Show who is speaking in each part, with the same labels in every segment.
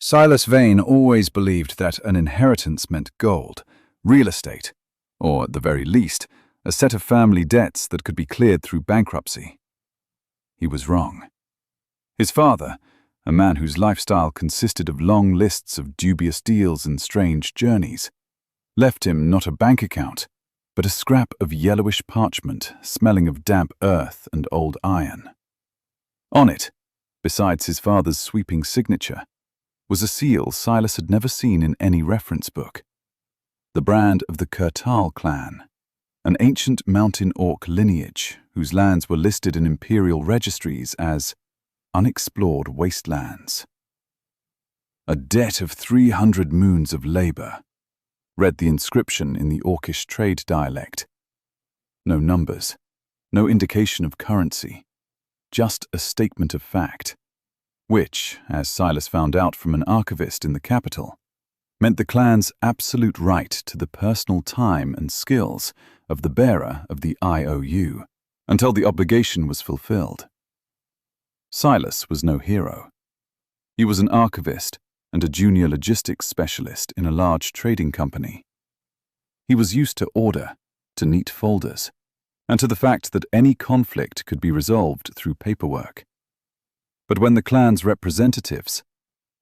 Speaker 1: Silas Vane always believed that an inheritance meant gold, real estate, or, at the very least, a set of family debts that could be cleared through bankruptcy. He was wrong. His father, a man whose lifestyle consisted of long lists of dubious deals and strange journeys, left him not a bank account, but a scrap of yellowish parchment smelling of damp earth and old iron. On it, besides his father's sweeping signature, was a seal Silas had never seen in any reference book. The brand of the Cradle clan, an ancient mountain orc lineage whose lands were listed in imperial registries as unexplored wastelands. A debt of 300 moons of labor, read the inscription in the orcish trade dialect. No numbers, no indication of currency, just a statement of fact, which, as Silas found out from an archivist in the capital, meant the clan's absolute right to the personal time and skills of the bearer of the IOU until the obligation was fulfilled. Silas was no hero. He was an archivist and a junior logistics specialist in a large trading company. He was used to order, to neat folders, and to the fact that any conflict could be resolved through paperwork. But when the clan's representatives,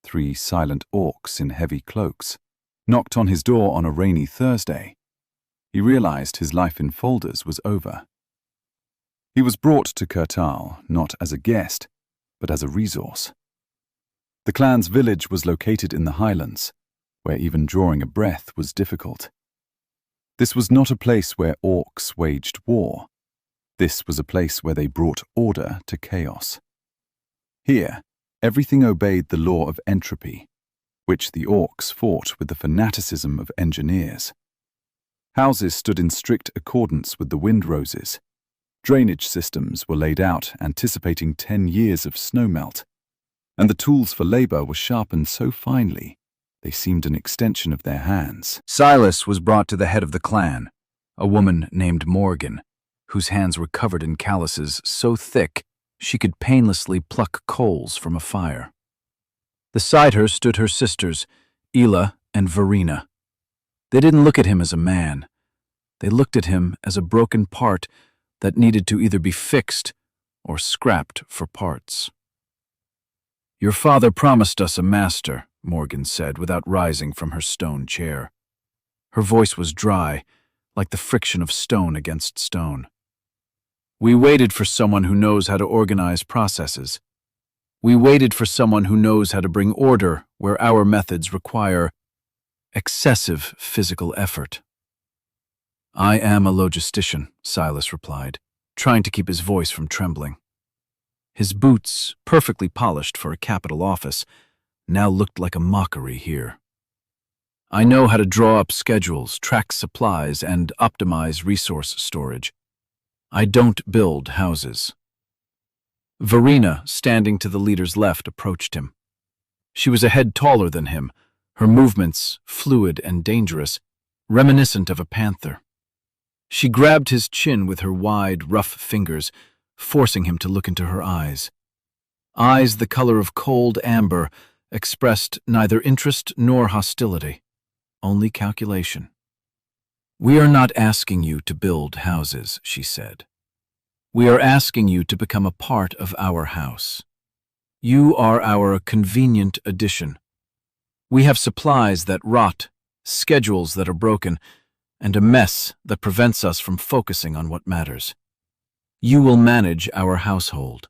Speaker 1: 3 silent orcs in heavy cloaks, knocked on his door on a rainy Thursday, he realized his life in folders was over. He was brought to Cradle not as a guest, but as a resource. The clan's village was located in the highlands, where even drawing a breath was difficult. This was not a place where orcs waged war. This was a place where they brought order to chaos. Here, everything obeyed the law of entropy, which the orcs fought with the fanaticism of engineers. Houses stood in strict accordance with the windroses. Drainage systems were laid out anticipating 10 years of snowmelt, and the tools for labor were sharpened so finely they seemed an extension of their hands.
Speaker 2: Silas was brought to the head of the clan, a woman named Morgan, whose hands were covered in calluses so thick she could painlessly pluck coals from a fire. Beside her stood her sisters, Ela and Verena. They didn't look at him as a man. They looked at him as a broken part that needed to either be fixed or scrapped for parts. "Your father promised us a master," Morgan said without rising from her stone chair. Her voice was dry, like the friction of stone against stone. "We waited for someone who knows how to organize processes. We waited for someone who knows how to bring order where our methods require excessive physical effort." "I am a logistician," Silas replied, trying to keep his voice from trembling. His boots, perfectly polished for a capital office, now looked like a mockery here. "I know how to draw up schedules, track supplies, and optimize resource storage. I don't build houses." Verena, standing to the leader's left, approached him. She was a head taller than him, her movements fluid and dangerous, reminiscent of a panther. She grabbed his chin with her wide, rough fingers, forcing him to look into her eyes. Eyes the color of cold amber expressed neither interest nor hostility, only calculation. "We are not asking you to build houses," she said. "We are asking you to become a part of our house. You are our convenient addition. We have supplies that rot, schedules that are broken, and a mess that prevents us from focusing on what matters. You will manage our household.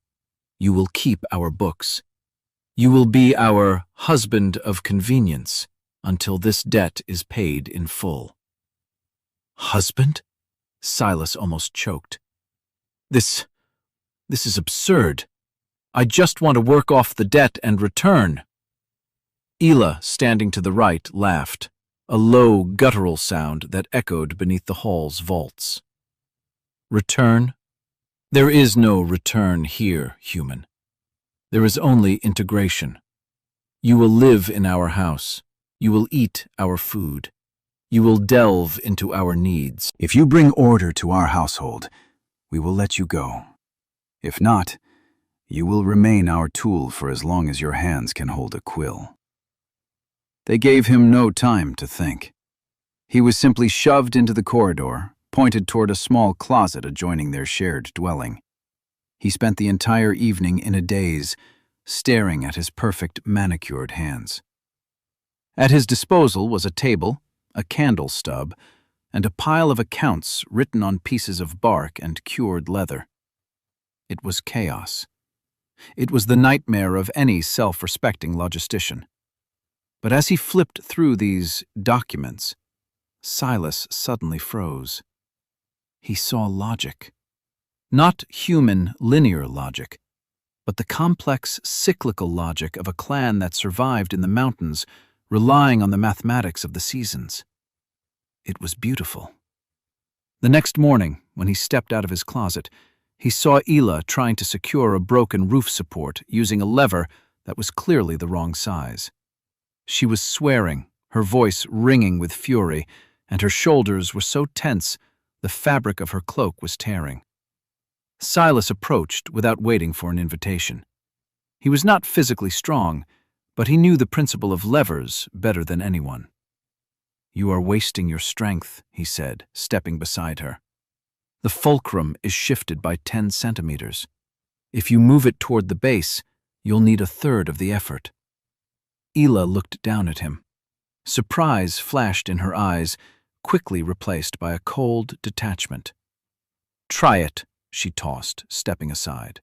Speaker 2: You will keep our books. You will be our husband of convenience until this debt is paid in full." "Husband?" Silas almost choked. This is absurd. I just want to work off the debt and return." Ela, standing to the right, laughed, a low, guttural sound that echoed beneath the hall's vaults. "Return? There is no return here, human. There is only integration. You will live in our house. You will eat our food. You will delve into our needs.
Speaker 1: If you bring order to our household, we will let you go. If not, you will remain our tool for as long as your hands can hold a quill."
Speaker 2: They gave him no time to think. He was simply shoved into the corridor, pointed toward a small closet adjoining their shared dwelling. He spent the entire evening in a daze, staring at his perfect manicured hands. At his disposal was a table, a candle stub, and a pile of accounts written on pieces of bark and cured leather. It was chaos. It was the nightmare of any self-respecting logistician. But as he flipped through these documents, Silas suddenly froze. He saw logic. Not human, linear logic, but the complex, cyclical logic of a clan that survived in the mountains, relying on the mathematics of the seasons. It was beautiful. The next morning, when he stepped out of his closet, he saw Ela trying to secure a broken roof support using a lever that was clearly the wrong size. She was swearing, her voice ringing with fury, and her shoulders were so tense the fabric of her cloak was tearing. Silas approached without waiting for an invitation. He was not physically strong, but he knew the principle of levers better than anyone. "You are wasting your strength," he said, stepping beside her. "The fulcrum is shifted by 10 centimeters. If you move it toward the base, you'll need a third of the effort." Ela looked down at him. Surprise flashed in her eyes, quickly replaced by a cold detachment. "Try it," she tossed, stepping aside.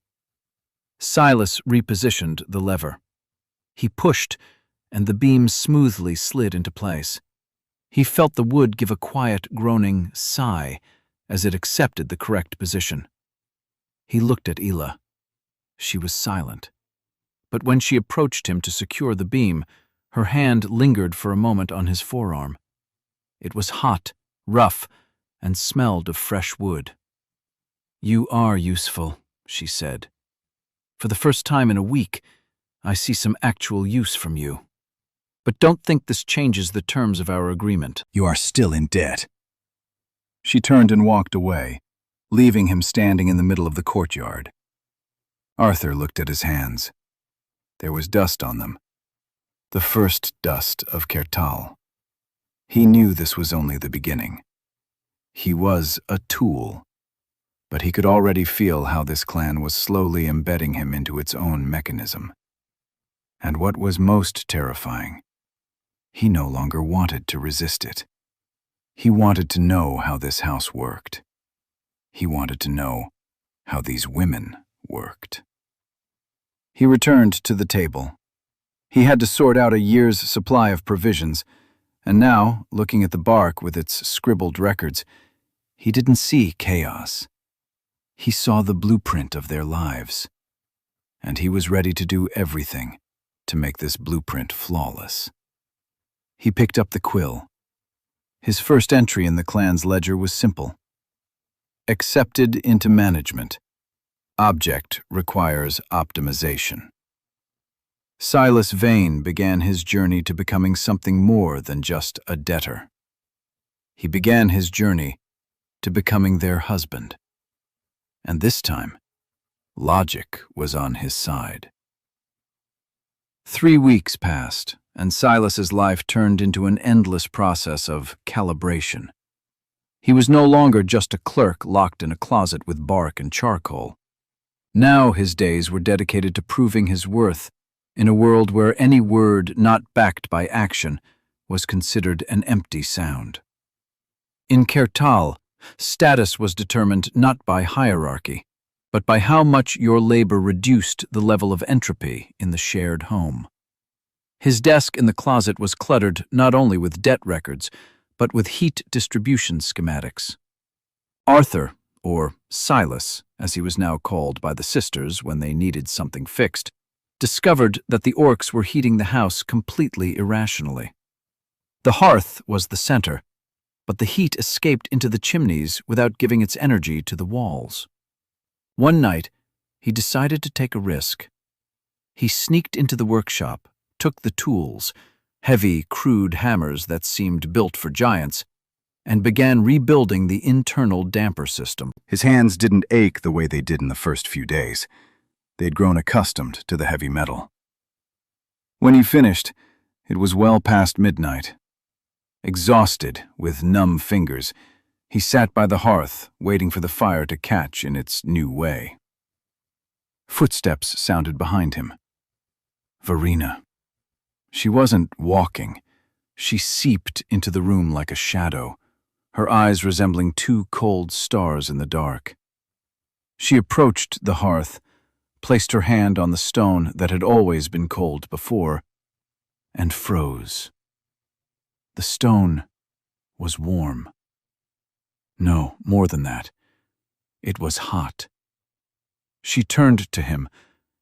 Speaker 2: Silas repositioned the lever. He pushed, and the beam smoothly slid into place. He felt the wood give a quiet, groaning sigh as it accepted the correct position. He looked at Ela. She was silent. But when she approached him to secure the beam, her hand lingered for a moment on his forearm. It was hot, rough, and smelled of fresh wood. "You are useful," she said. "For the first time in a week, I see some actual use from you. But don't think this changes the terms of our agreement.
Speaker 1: You are still in debt." She turned and walked away, leaving him standing in the middle of the courtyard. Arthur looked at his hands. There was dust on them. The first dust of Cradle. He knew this was only the beginning. He was a tool, but he could already feel how this clan was slowly embedding him into its own mechanism. And what was most terrifying, he no longer wanted to resist it. He wanted to know how this house worked. He wanted to know how these women worked. He returned to the table. He had to sort out a year's supply of provisions, and now, looking at the bark with its scribbled records, he didn't see chaos. He saw the blueprint of their lives, and he was ready to do everything to make this blueprint flawless. He picked up the quill. His first entry in the clan's ledger was simple. Accepted into management. Object requires optimization. Silas Vane began his journey to becoming something more than just a debtor. He began his journey to becoming their husband. And this time, logic was on his side. 3 weeks passed, and Silas's life turned into an endless process of calibration. He was no longer just a clerk locked in a closet with bark and charcoal. Now his days were dedicated to proving his worth in a world where any word not backed by action was considered an empty sound. In Cradle, status was determined not by hierarchy, but by how much your labor reduced the level of entropy in the shared home. His desk in the closet was cluttered not only with debt records, but with heat distribution schematics. Arthur, or Silas, as he was now called by the sisters when they needed something fixed, discovered that the orcs were heating the house completely irrationally. The hearth was the center, but the heat escaped into the chimneys without giving its energy to the walls. One night, he decided to take a risk. He sneaked into the workshop, took the tools, heavy, crude hammers that seemed built for giants, and began rebuilding the internal damper system. His hands didn't ache the way they did in the first few days. They'd grown accustomed to the heavy metal. When he finished, It was well past midnight. Exhausted, with numb fingers, he sat by the hearth, waiting for the fire to catch in its new way. Footsteps sounded behind him. Verena. She wasn't walking. She seeped into the room like a shadow, her eyes resembling two cold stars in the dark. She approached the hearth, placed her hand on the stone that had always been cold before, and froze. The stone was warm. No, more than that. It was hot. She turned to him,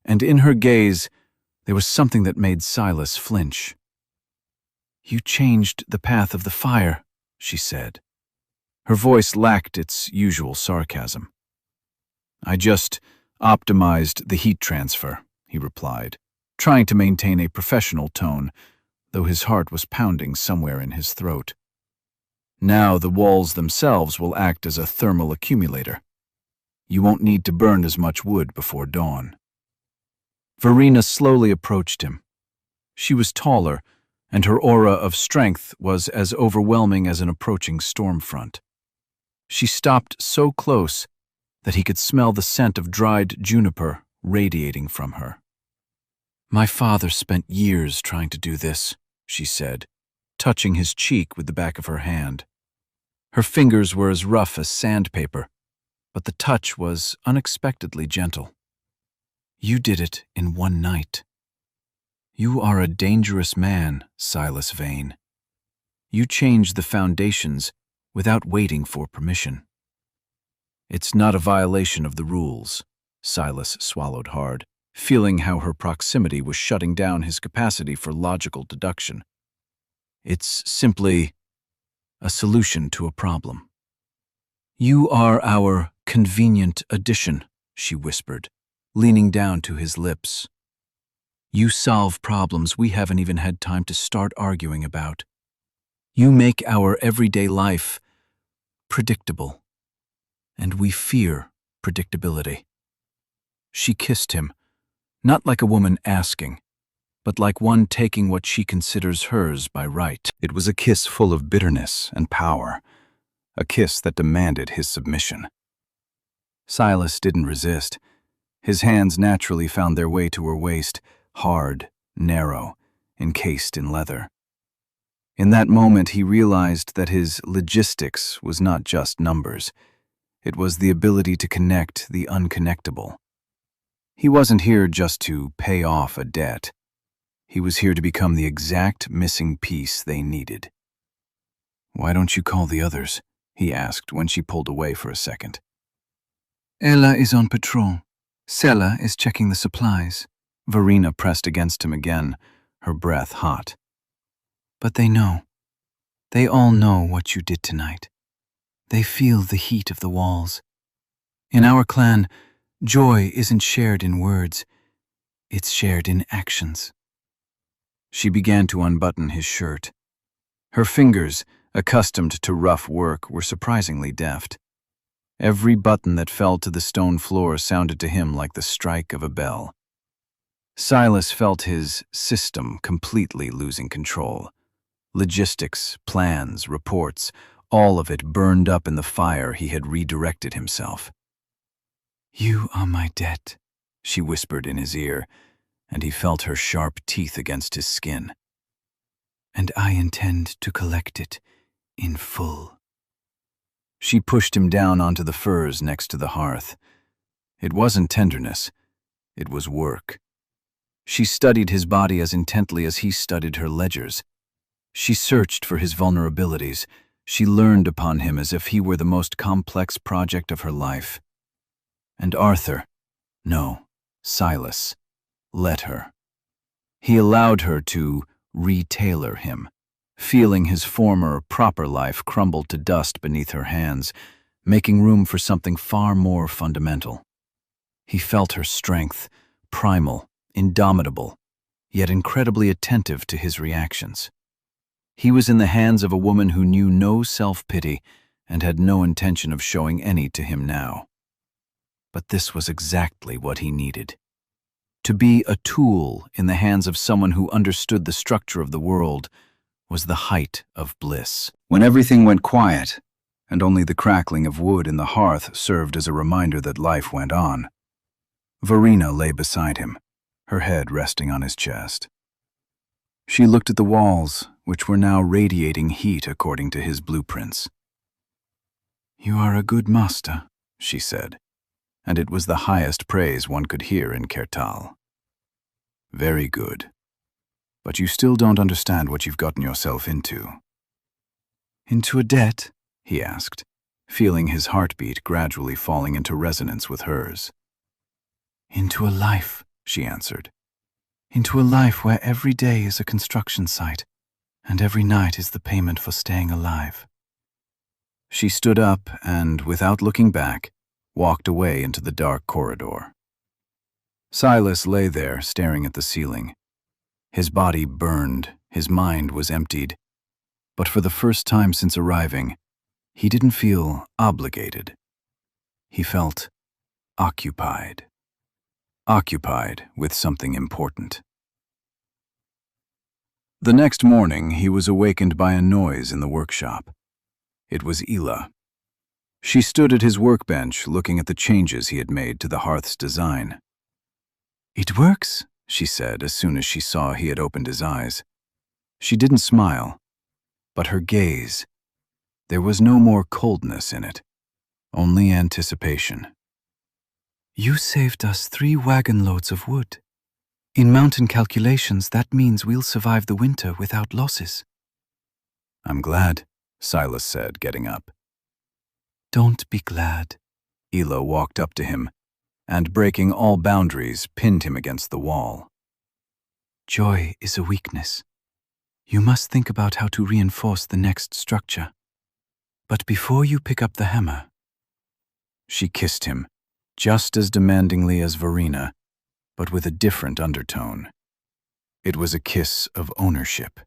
Speaker 1: and in her gaze there was something that made Silas flinch. "You changed the path of the fire," she said. Her voice lacked its usual sarcasm. "I just optimized the heat transfer," he replied, trying to maintain a professional tone, though his heart was pounding somewhere in his throat. "Now the walls themselves will act as a thermal accumulator. You won't need to burn as much wood before dawn." Verena slowly approached him. She was taller, and her aura of strength was as overwhelming as an approaching storm front. She stopped so close that he could smell the scent of dried juniper radiating from her. "My father spent years trying to do this," she said, touching his cheek with the back of her hand. Her fingers were as rough as sandpaper, but the touch was unexpectedly gentle. "You did it in one night. You are a dangerous man, Silas Vane. You change the foundations without waiting for permission." "It's not a violation of the rules," Silas swallowed hard, feeling how her proximity was shutting down his capacity for logical deduction. "It's simply a solution to a problem." "You are our convenient addition," she whispered, leaning down to his lips. "You solve problems we haven't even had time to start arguing about. You make our everyday life predictable, and we fear predictability." She kissed him, not like a woman asking, but like one taking what she considers hers by right. It was a kiss full of bitterness and power, a kiss that demanded his submission. Silas didn't resist. His hands naturally found their way to her waist, hard, narrow, encased in leather. In that moment, he realized that his logistics was not just numbers. It was the ability to connect the unconnectable. He wasn't here just to pay off a debt. He was here to become the exact missing piece they needed. "Why don't you call the others?" he asked when she pulled away for a second. "Ella is on patrol. Sella is checking the supplies." Verena pressed against him again, her breath hot. "But they know. They all know what you did tonight. They feel the heat of the walls. In our clan, joy isn't shared in words. It's shared in actions." She began to unbutton his shirt. Her fingers, accustomed to rough work, were surprisingly deft. Every button that fell to the stone floor sounded to him like the strike of a bell. Silas felt his system completely losing control. Logistics, plans, reports, all of it burned up in the fire he had redirected himself. "You are my debt," she whispered in his ear, and he felt her sharp teeth against his skin. "And I intend to collect it in full." She pushed him down onto the furs next to the hearth. It wasn't tenderness. It was work. She studied his body as intently as he studied her ledgers. She searched for his vulnerabilities. She learned upon him as if he were the most complex project of her life. And Silas, let her. He allowed her to re-tailor him, feeling his former, proper life crumble to dust beneath her hands, making room for something far more fundamental. He felt her strength, primal, indomitable, yet incredibly attentive to his reactions. He was in the hands of a woman who knew no self-pity and had no intention of showing any to him now. But this was exactly what he needed.
Speaker 2: To be a tool in the hands of someone who understood the structure of the world was the height of bliss.
Speaker 1: When everything went quiet, and only the crackling of wood in the hearth served as a reminder that life went on, Verena lay beside him, her head resting on his chest. She looked at the walls, which were now radiating heat according to his blueprints. "You are a good master," she said, and it was the highest praise one could hear in Cradle. "Very good. But you still don't understand what you've gotten yourself into." "Into a debt?" he asked, feeling his heartbeat gradually falling into resonance with hers. "Into a life," she answered. "Into a life where every day is a construction site, and every night is the payment for staying alive." She stood up and, without looking back, walked away into the dark corridor. Silas lay there, staring at the ceiling. His body burned, his mind was emptied, but for the first time since arriving, he didn't feel obligated. He felt occupied. Occupied with something important. The next morning, he was awakened by a noise in the workshop. It was Ela. She stood at his workbench, looking at the changes he had made to the hearth's design. "It works," she said as soon as she saw he had opened his eyes. She didn't smile, but her gaze, there was no more coldness in it, only anticipation. "You saved us 3 wagon loads of wood. In mountain calculations, that means we'll survive the winter without losses." "I'm glad," Silas said, getting up. "Don't be glad." Ela walked up to him, and breaking all boundaries, pinned him against the wall. "Joy is a weakness. You must think about how to reinforce the next structure. But before you pick up the hammer..." She kissed him, just as demandingly as Verena, but with a different undertone. It was a kiss of ownership.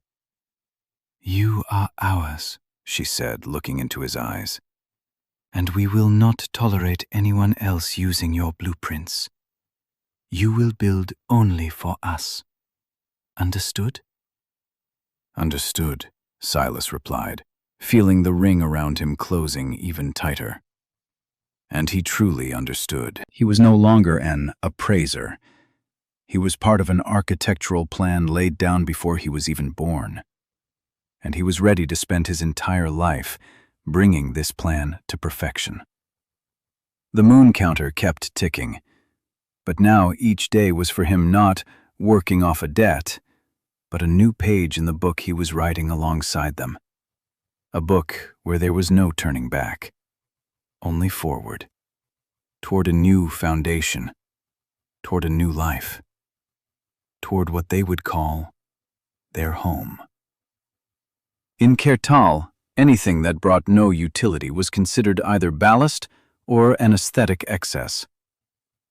Speaker 1: "You are ours," she said, looking into his eyes. "And we will not tolerate anyone else using your blueprints. You will build only for us. Understood?" "Understood," Silas replied, feeling the ring around him closing even tighter. And he truly understood. He was no longer an appraiser. He was part of an architectural plan laid down before he was even born. And he was ready to spend his entire life bringing this plan to perfection. The moon counter kept ticking, but now each day was for him not working off a debt, but a new page in the book he was writing alongside them. A book where there was no turning back, only forward, toward a new foundation, toward a new life, toward what they would call their home. In Cradle, anything that brought no utility was considered either ballast or an aesthetic excess.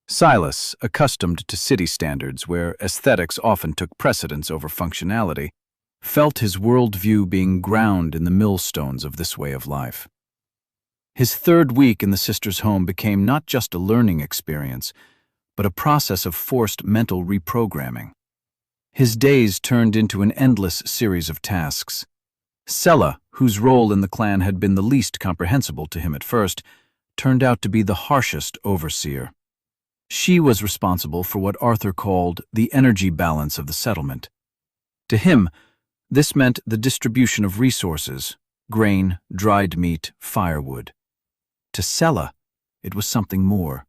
Speaker 1: Silas, accustomed to city standards where aesthetics often took precedence over functionality, felt his worldview being ground in the millstones of this way of life. His 3rd week in the sisters' home became not just a learning experience, but a process of forced mental reprogramming. His days turned into an endless series of tasks. Sella, whose role in the clan had been the least comprehensible to him at first, turned out to be the harshest overseer. She was responsible for what Arthur called the energy balance of the settlement. To him, this meant the distribution of resources: grain, dried meat, firewood. To Sella, it was something more.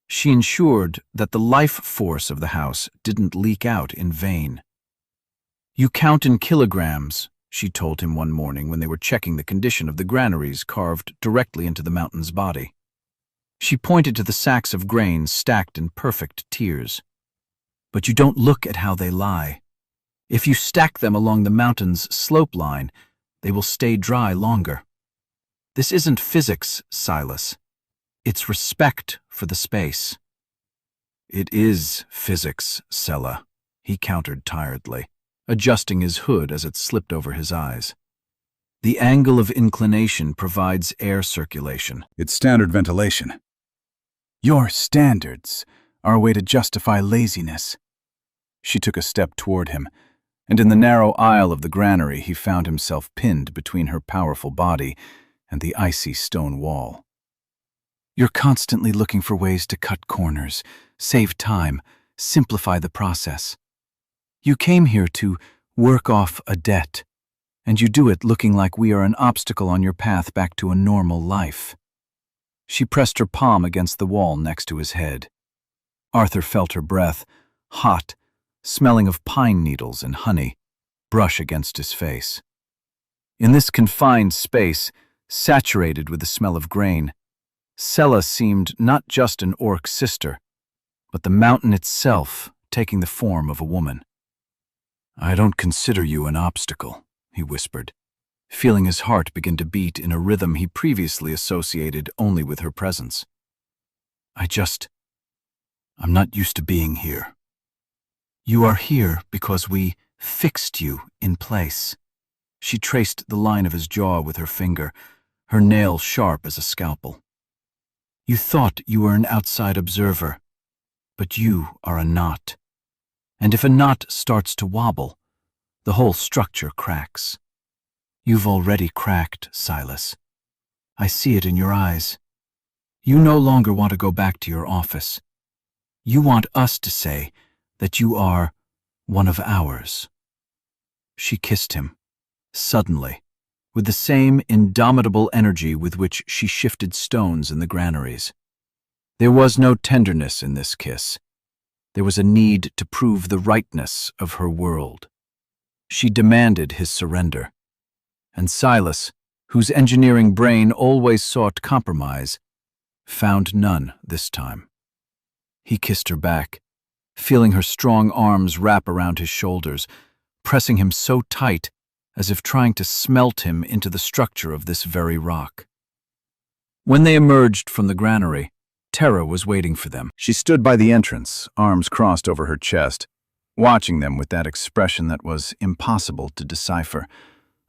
Speaker 1: She ensured that the life force of the house didn't leak out in vain. "You count in kilograms," she told him one morning when they were checking the condition of the granaries carved directly into the mountain's body. She pointed to the sacks of grain stacked in perfect tiers. "But you don't look at how they lie. If you stack them along the mountain's slope line, they will stay dry longer. This isn't physics, Silas. It's respect for the space." "It is physics, Sella," he countered tiredly, adjusting his hood as it slipped over his eyes. "The angle of inclination provides air circulation. It's standard ventilation." "Your standards our way to justify laziness. She took a step toward him, and in the narrow aisle of the granary he found himself pinned between her powerful body and the icy stone wall. You're constantly looking for ways to cut corners, save time, simplify the process. You came here to work off a debt, and you do it looking like we are an obstacle on your path back to a normal life. She pressed her palm against the wall next to his head. Arthur felt her breath, hot, smelling of pine needles and honey, brush against his face. In this confined space, saturated with the smell of grain, Sella seemed not just an orc sister, but the mountain itself taking the form of a woman. "I don't consider you an obstacle," he whispered, feeling his heart begin to beat in a rhythm he previously associated only with her presence. I'm not used to being here." "You are here because we fixed you in place." She traced the line of his jaw with her finger, her nail sharp as a scalpel. "You thought you were an outside observer, but you are a knot. And if a knot starts to wobble, the whole structure cracks. You've already cracked, Silas. I see it in your eyes. You no longer want to go back to your office. You want us to say that you are one of ours." She kissed him, suddenly, with the same indomitable energy with which she shifted stones in the granaries. There was no tenderness in this kiss. There was a need to prove the rightness of her world. She demanded his surrender. And Silas, whose engineering brain always sought compromise, found none this time. He kissed her back, feeling her strong arms wrap around his shoulders, pressing him so tight as if trying to smelt him into the structure of this very rock. When they emerged from the granary, Terra was waiting for them. She stood by the entrance, arms crossed over her chest, watching them with that expression that was impossible to decipher,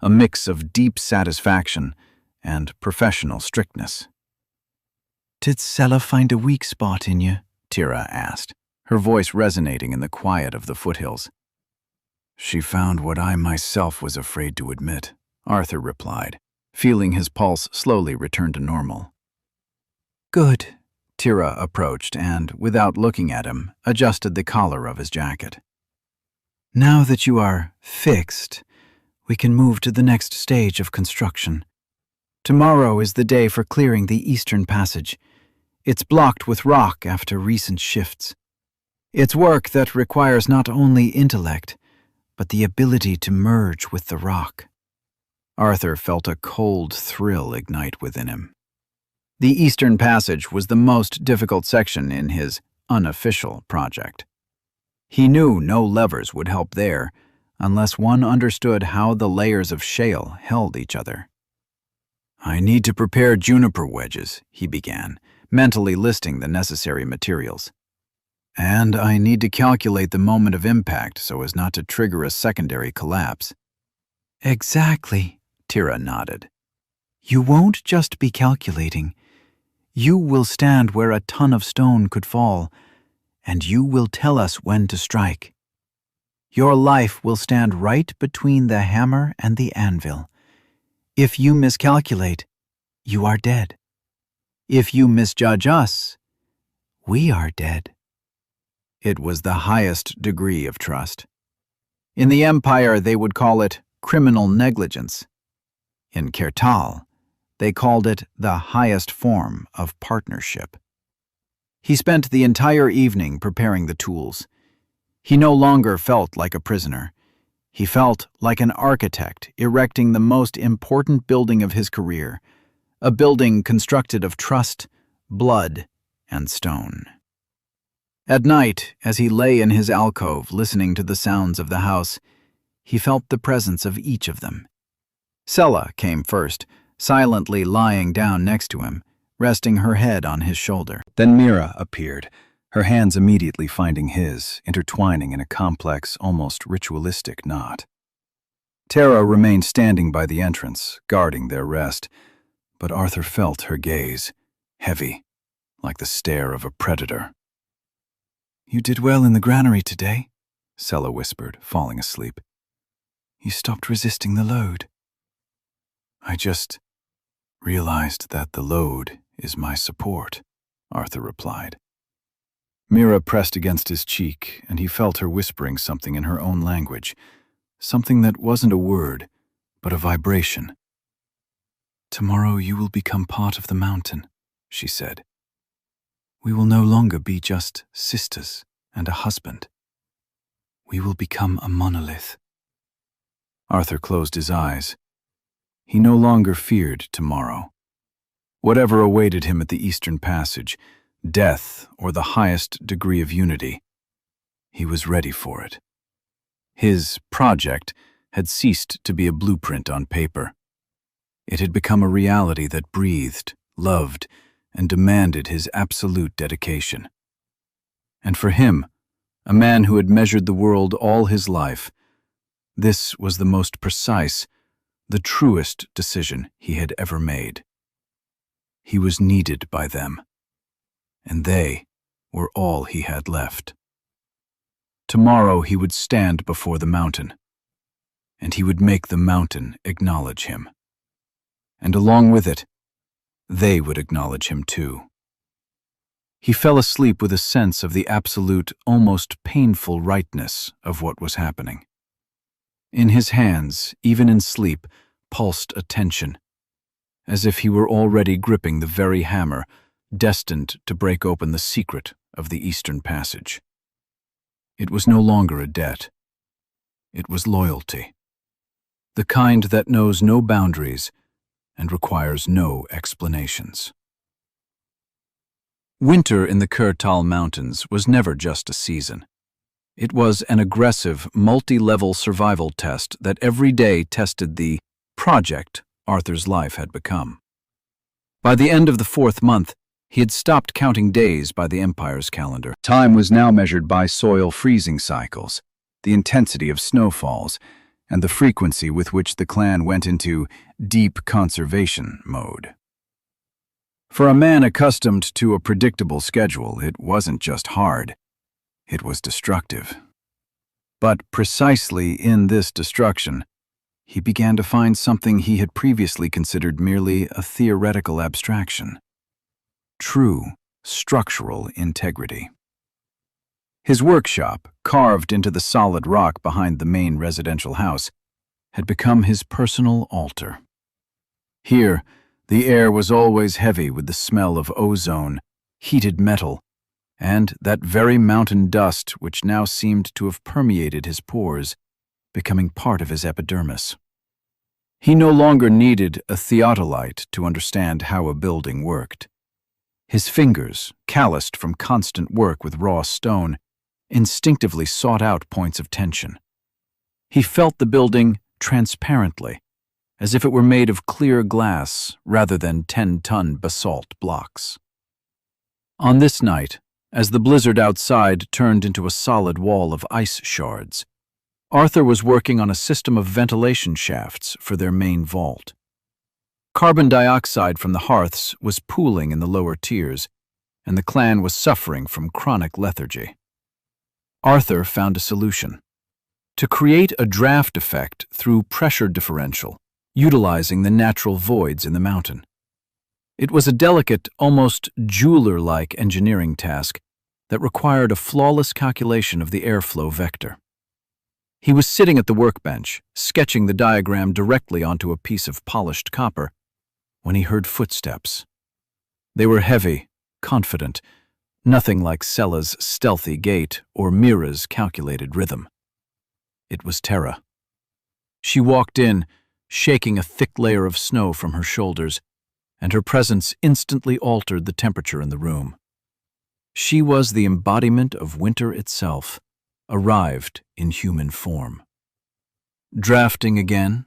Speaker 1: a mix of deep satisfaction and professional strictness. "Did Sella find a weak spot in you?" Terra asked, her voice resonating in the quiet of the foothills. "She found what I myself was afraid to admit," Arthur replied, feeling his pulse slowly return to normal. "Good." Terra approached and, without looking at him, adjusted the collar of his jacket. "Now that you are fixed, we can move to the next stage of construction. Tomorrow is the day for clearing the eastern passage. It's blocked with rock after recent shifts. It's work that requires not only intellect, but the ability to merge with the rock." Arthur felt a cold thrill ignite within him. The Eastern Passage was the most difficult section in his unofficial project. He knew no levers would help there unless one understood how the layers of shale held each other. "I need to prepare juniper wedges," he began, mentally listing the necessary materials. "And I need to calculate the moment of impact so as not to trigger a secondary collapse." "Exactly," Terra nodded. "You won't just be calculating. You will stand where a ton of stone could fall, and you will tell us when to strike. Your life will stand right between the hammer and the anvil. If you miscalculate, you are dead. If you misjudge us, we are dead." It was the highest degree of trust. In the Empire, they would call it criminal negligence. In Kertal, they called it the highest form of partnership. He spent the entire evening preparing the tools. He no longer felt like a prisoner. He felt like an architect erecting the most important building of his career, a building constructed of trust, blood, and stone. At night, as he lay in his alcove listening to the sounds of the house, he felt the presence of each of them. Sella came first, silently lying down next to him, resting her head on his shoulder. Then Mira appeared, her hands immediately finding his, intertwining in a complex, almost ritualistic knot. Terra remained standing by the entrance, guarding their rest, but Arthur felt her gaze, heavy, like the stare of a predator. You did well in the granary today, Sella whispered, falling asleep. You stopped resisting the load. I just realized that the load is my support, Arthur replied. Mira pressed against his cheek, and he felt her whispering something in her own language, something that wasn't a word, but a vibration. Tomorrow you will become part of the mountain, she said. We will no longer be just sisters and a husband. We will become a monolith. Arthur closed his eyes. He no longer feared tomorrow. Whatever awaited him at the Eastern Passage, death or the highest degree of unity, he was ready for it. His project had ceased to be a blueprint on paper. It had become a reality that breathed, loved, and demanded his absolute dedication. And for him, a man who had measured the world all his life, this was the most precise, the truest decision he had ever made. He was needed by them, and they were all he had left. Tomorrow he would stand before the mountain, and he would make the mountain acknowledge him. And along with it, they would acknowledge him too. He fell asleep with a sense of the absolute, almost painful rightness of what was happening. In his hands, even in sleep, pulsed a tension, as if he were already gripping the very hammer destined to break open the secret of the Eastern Passage. It was no longer a debt. It was loyalty, the kind that knows no boundaries and requires no explanations. Winter in the Kurtal Mountains was never just a season. It was an aggressive, multi-level survival test that every day tested the project Arthur's life had become. By the end of the 4th month, he had stopped counting days by the Empire's calendar. Time was now measured by soil freezing cycles, the intensity of snowfalls, and the frequency with which the clan went into deep conservation mode. For a man accustomed to a predictable schedule, it wasn't just hard, it was destructive. But precisely in this destruction, he began to find something he had previously considered merely a theoretical abstraction: true structural integrity. His workshop, carved into the solid rock behind the main residential house, had become his personal altar. Here, the air was always heavy with the smell of ozone, heated metal, and that very mountain dust which now seemed to have permeated his pores, becoming part of his epidermis. He no longer needed a theodolite to understand how a building worked. His fingers, calloused from constant work with raw stone, instinctively sought out points of tension. He felt the building transparently, as if it were made of clear glass rather than 10-ton basalt blocks. On this night, as the blizzard outside turned into a solid wall of ice shards, Arthur was working on a system of ventilation shafts for their main vault. Carbon dioxide from the hearths was pooling in the lower tiers, and the clan was suffering from chronic lethargy. Arthur found a solution: to create a draft effect through pressure differential, utilizing the natural voids in the mountain. It was a delicate, almost jeweler-like engineering task that required a flawless calculation of the airflow vector. He was sitting at the workbench, sketching the diagram directly onto a piece of polished copper, when he heard footsteps. They were heavy, confident, nothing like Sella's stealthy gait or Mira's calculated rhythm. It was Terra. She walked in, shaking a thick layer of snow from her shoulders, and her presence instantly altered the temperature in the room. She was the embodiment of winter itself, arrived in human form. Drafting again,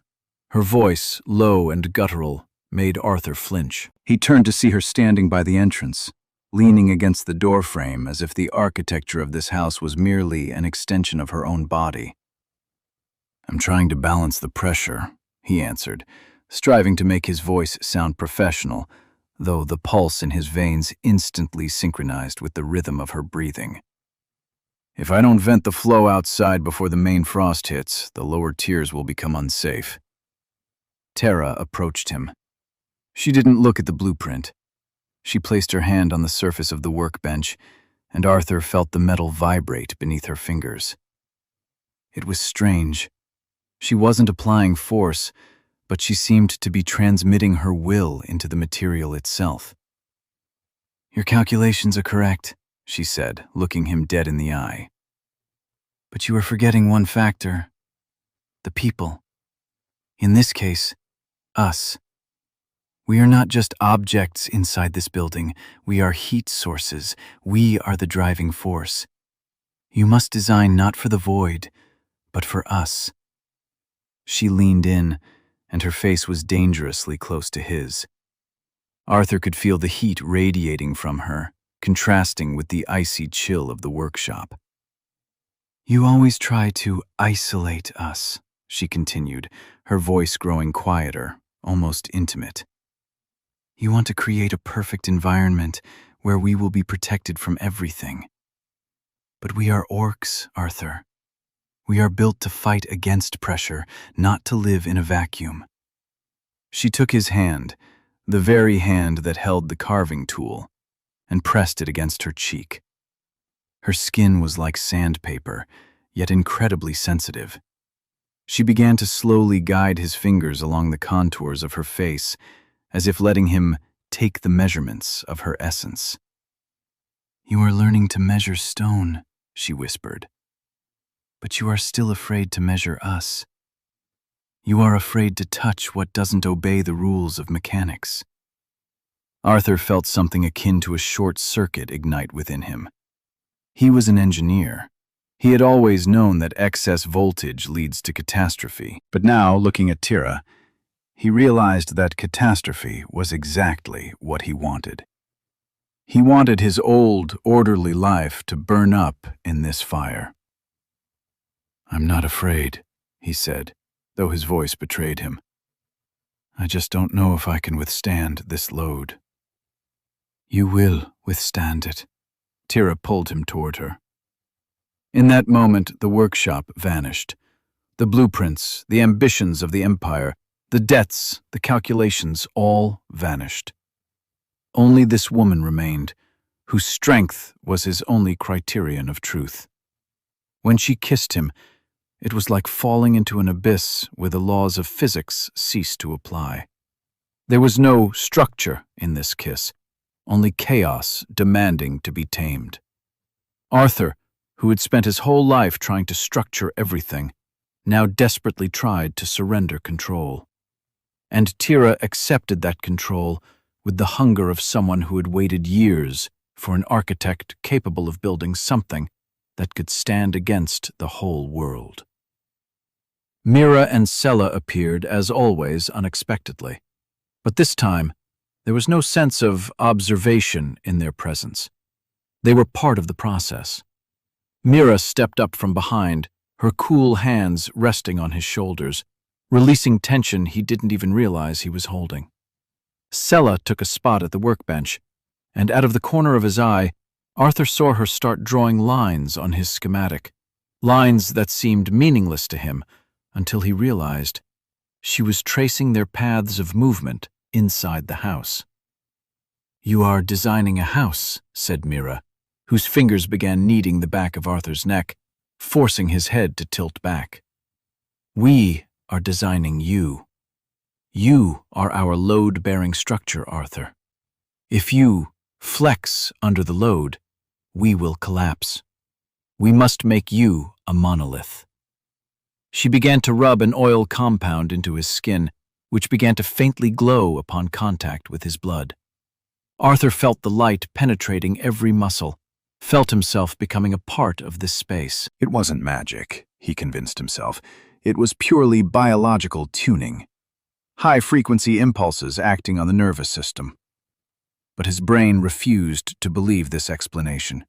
Speaker 1: her voice, low and guttural, made Arthur flinch. He turned to see her standing by the entrance, leaning against the doorframe as if the architecture of this house was merely an extension of her own body. "I'm trying to balance the pressure," he answered, striving to make his voice sound professional, though the pulse in his veins instantly synchronized with the rhythm of her breathing.
Speaker 2: If I don't vent the flow outside before the main frost hits, the lower tiers will become unsafe. Tara approached him. She didn't look at the blueprint. She placed her hand on the surface of the workbench, and Arthur felt the metal vibrate beneath her fingers. It was strange. She wasn't applying force, but she seemed to be transmitting her will into the material itself. "Your calculations are correct," she said, looking him dead in the eye. "But you are forgetting one factor: the people. In this case, us. We are not just objects inside this building. We are heat sources. We are the driving force. You must design not for the void, but for us." She leaned in, and her face was dangerously close to his. Arthur could feel the heat radiating from her, contrasting with the icy chill of the workshop. "You always try to isolate us," she continued, her voice growing quieter, almost intimate. "You want to create a perfect environment where we will be protected from everything. But we are orcs, Arthur. We are built to fight against pressure, not to live in a vacuum." She took his hand, the very hand that held the carving tool, and pressed it against her cheek. Her skin was like sandpaper, yet incredibly sensitive. She began to slowly guide his fingers along the contours of her face, as if letting him take the measurements of her essence. "You are learning to measure stone," she whispered. "But you are still afraid to measure us. You are afraid to touch what doesn't obey the rules of mechanics." Arthur felt something akin to a short circuit ignite within him. He was an engineer. He had always known that excess voltage leads to catastrophe, but now, looking at Tara, he realized that catastrophe was exactly what he wanted. He wanted his old, orderly life to burn up in this fire. "I'm not afraid," he said, though his voice betrayed him. "I just don't know if I can withstand this load." "You will withstand it." Tara pulled him toward her. In that moment, the workshop vanished. The blueprints, the ambitions of the Empire, the debts, the calculations, all vanished. Only this woman remained, whose strength was his only criterion of truth. When she kissed him, it was like falling into an abyss where the laws of physics ceased to apply. There was no structure in this kiss, only chaos demanding to be tamed. Arthur, who had spent his whole life trying to structure everything, now desperately tried to surrender control. And Tara accepted that control with the hunger of someone who had waited years for an architect capable of building something that could stand against the whole world. Mira and Sella appeared, as always, unexpectedly. But this time, there was no sense of observation in their presence. They were part of the process. Mira stepped up from behind, her cool hands resting on his shoulders, releasing tension he didn't even realize he was holding. Sella took a spot at the workbench, and out of the corner of his eye, Arthur saw her start drawing lines on his schematic, lines that seemed meaningless to him until he realized she was tracing their paths of movement inside the house. "You are designing a house," said Mira, whose fingers began kneading the back of Arthur's neck, forcing his head to tilt back. "We are designing you. You are our load-bearing structure, Arthur. If you flex under the load, we will collapse. We must make you a monolith." She began to rub an oil compound into his skin, which began to faintly glow upon contact with his blood. Arthur felt the light penetrating every muscle, felt himself becoming a part of this space.
Speaker 1: It wasn't magic, he convinced himself. It was purely biological tuning. High-frequency impulses acting on the nervous system. But his brain refused to believe this explanation.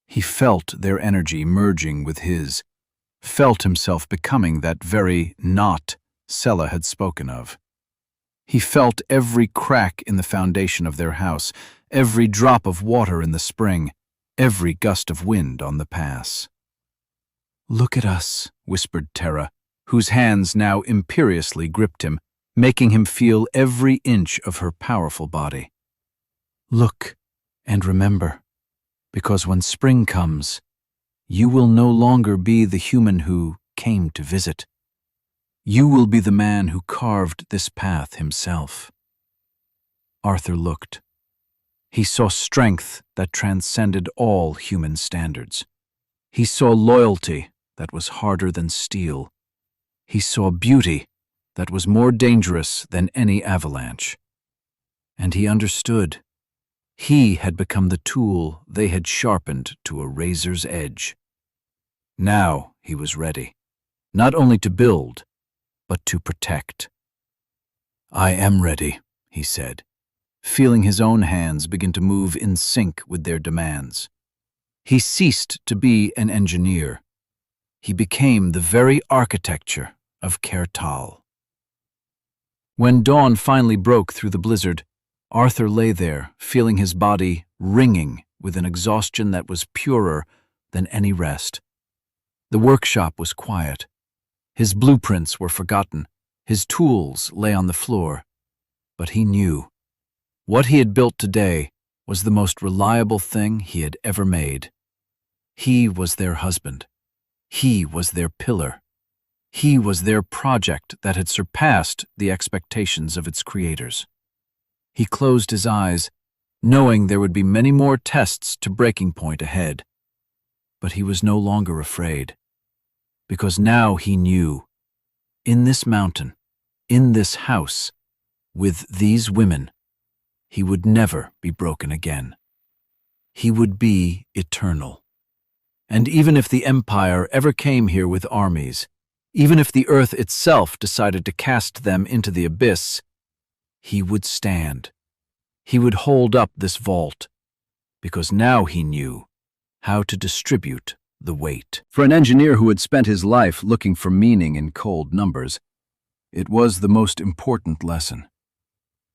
Speaker 1: He felt their energy merging with his, felt himself becoming that very not Sella had spoken of. He felt every crack in the foundation of their house, every drop of water in the spring,
Speaker 2: every gust of wind on the pass. "Look at us," whispered Terra, whose hands now imperiously gripped him, making him feel every inch of her powerful body. "Look and remember, because when spring comes, you will no longer be the human who came to visit. You will be the man who carved this path himself." Arthur looked. He saw strength that transcended all human standards. He saw loyalty that was harder than steel. He saw beauty that was more dangerous than any avalanche. And he understood. He had become the tool they had sharpened to a razor's edge. Now he was ready, not only to build, but to protect. "I am ready," he said, feeling his own hands begin to move in sync with their demands. He ceased to be an engineer. He became the very architecture of Cradle. When dawn finally broke through the blizzard, Arthur lay there, feeling his body ringing with an exhaustion that was purer than any rest. The workshop was quiet. His blueprints were forgotten. His tools lay on the floor. But he knew. What he had built today was the most reliable thing he had ever made. He was their husband. He was their pillar. He was their project that had surpassed the expectations of its creators. He closed his eyes, knowing there would be many more tests to breaking point ahead. But he was no longer afraid, because now he knew, in this mountain, in this house, with these women, he would never be broken again. He would be eternal. And even if the Empire ever came here with armies, even if the earth itself decided to cast them into the abyss, he would stand. He would hold up this vault, because now he knew how to distribute the weight. For an engineer who had spent his life looking for meaning in cold numbers, it was the most important lesson.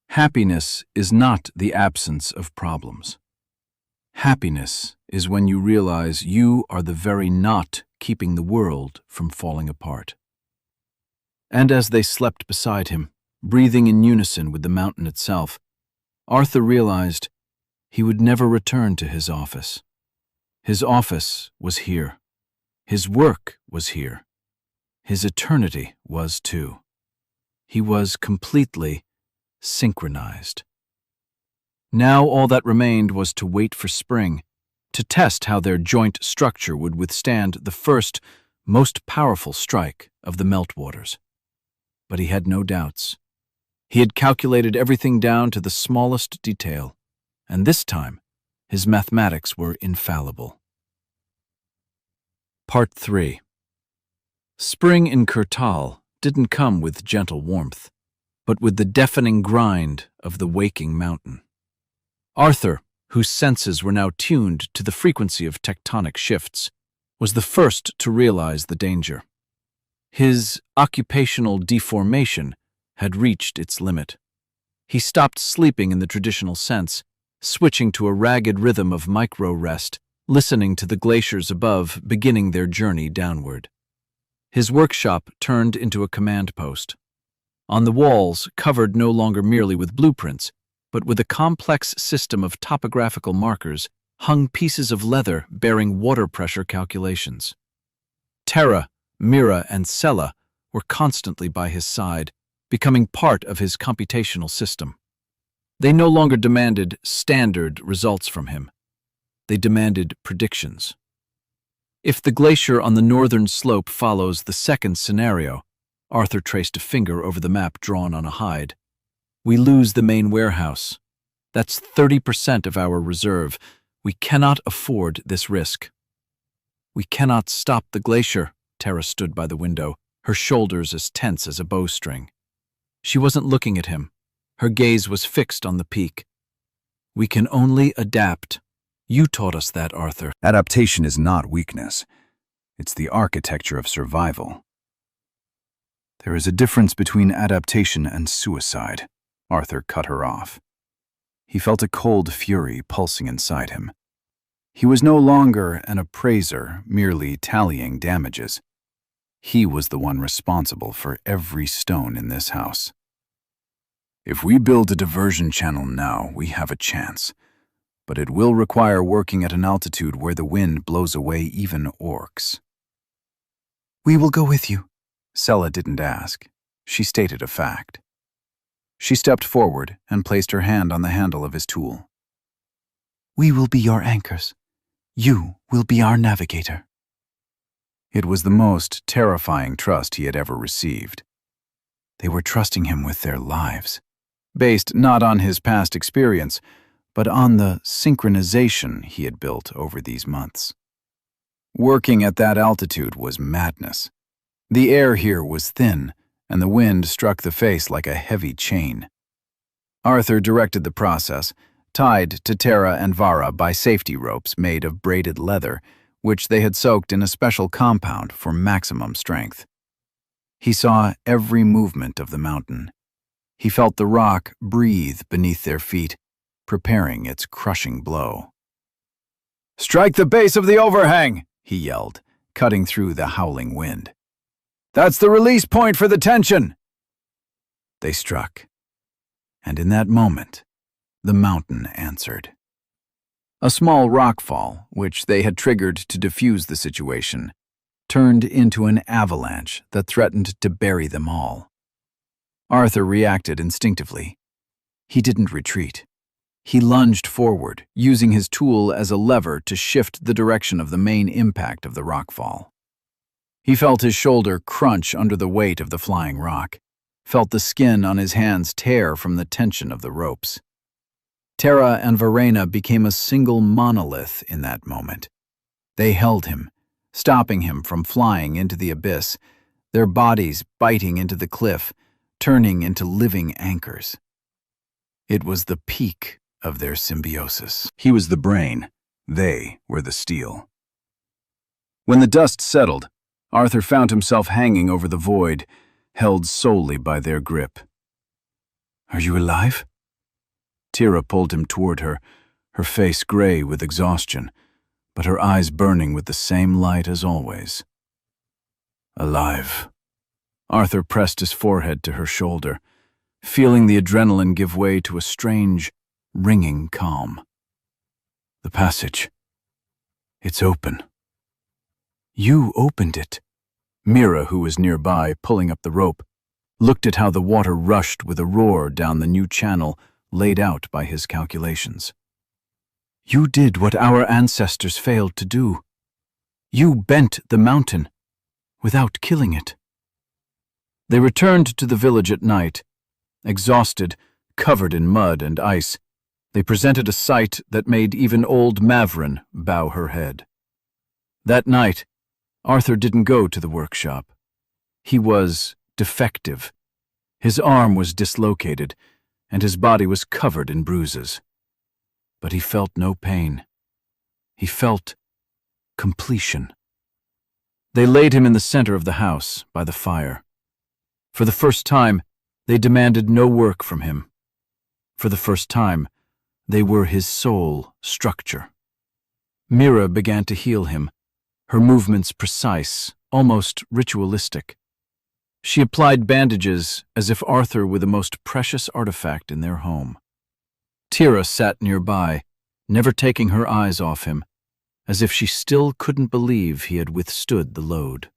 Speaker 2: Happiness is not the absence of problems. Happiness is when you realize you are the very knot keeping the world from falling apart. And as they slept beside him, breathing in unison with the mountain itself, Arthur realized he would never return to his office. His office was here. His work was here. His eternity was too. He was completely synchronized. Now all that remained was to wait for spring, to test how their joint structure would withstand the first, most powerful strike of the meltwaters. But he had no doubts. He had calculated everything down to the smallest detail, and this time his mathematics were infallible. Part 3. Spring in Cradle didn't come with gentle warmth, but with the deafening grind of the waking mountain. Arthur, whose senses were now tuned to the frequency of tectonic shifts, was the first to realize the danger. His occupational deformation had reached its limit. He stopped sleeping in the traditional sense, switching to a ragged rhythm of micro-rest, listening to the glaciers above beginning their journey downward. His workshop turned into a command post. On the walls, covered no longer merely with blueprints, but with a complex system of topographical markers, hung pieces of leather bearing water pressure calculations. Terra, Mira, and Sella were constantly by his side, becoming part of his computational system. They no longer demanded standard results from him. They demanded predictions. If the glacier on the northern slope follows the second scenario, Arthur traced a finger over the map drawn on a hide, we lose the main warehouse. That's 30% of our reserve. We cannot afford this risk. We cannot stop the glacier. Terra stood by the window, her shoulders as tense as a bowstring. She wasn't looking at him. Her gaze was fixed on the peak. We can only adapt. You taught us that, Arthur.
Speaker 1: Adaptation is not weakness. It's the architecture of survival. There is a difference between adaptation and suicide. Arthur cut her off. He felt a cold fury pulsing inside him. He was no longer an appraiser, merely tallying damages. He was the one responsible for every stone in this house. If we build a diversion channel now, we have a chance. But it will require working at an altitude where the wind blows away even orcs. We will go with you. Sella didn't ask. She stated a fact. She stepped forward and placed her hand on the handle of his tool. We will be your anchors. You will be our navigator. It was the most terrifying trust he had ever received. They were trusting him with their lives, based not on his past experience, but on the synchronization he had built over these months. Working at that altitude was madness. The air here was thin, and the wind struck the face like a heavy chain. Arthur directed the process, tied to Terra and Vara by safety ropes made of braided leather, which they had soaked in a special compound for maximum strength. He saw every movement of the mountain. He felt the rock breathe beneath their feet, preparing its crushing blow. "Strike the base of the overhang!" he yelled, cutting through the howling wind. "That's the release point for the tension!" They struck, and in that moment, the mountain answered. A small rockfall, which they had triggered to defuse the situation, turned into an avalanche that threatened to bury them all. Arthur reacted instinctively. He didn't retreat. He lunged forward, using his tool as a lever to shift the direction of the main impact of the rockfall. He felt his shoulder crunch under the weight of the flying rock, felt the skin on his hands tear from the tension of the ropes. Terra and Verena became a single monolith in that moment. They held him, stopping him from flying into the abyss, their bodies biting into the cliff, turning into living anchors. It was the peak of their symbiosis. He was the brain, they were the steel. When the dust settled, Arthur found himself hanging over the void, held solely by their grip. "Are you alive?" Tira pulled him toward her, her face gray with exhaustion, but her eyes burning with the same light as always. "Alive." Arthur pressed his forehead to her shoulder, feeling the adrenaline give way to a strange, ringing calm. "The passage. It's open." "You opened it." Mira, who was nearby, pulling up the rope, looked at how the water rushed with a roar down the new channel laid out by his calculations. "You did what our ancestors failed to do. You bent the mountain without killing it." They returned to the village at night. Exhausted, covered in mud and ice, they presented a sight that made even old Mavrin bow her head. That night, Arthur didn't go to the workshop. He was defective. His arm was dislocated, and his body was covered in bruises. But he felt no pain. He felt completion. They laid him in the center of the house, by the fire. For the first time, they demanded no work from him. For the first time, they were his sole structure. Mira began to heal him, her movements precise, almost ritualistic. She applied bandages as if Arthur were the most precious artifact in their home. Tira sat nearby, never taking her eyes off him, as if she still couldn't believe he had withstood the load.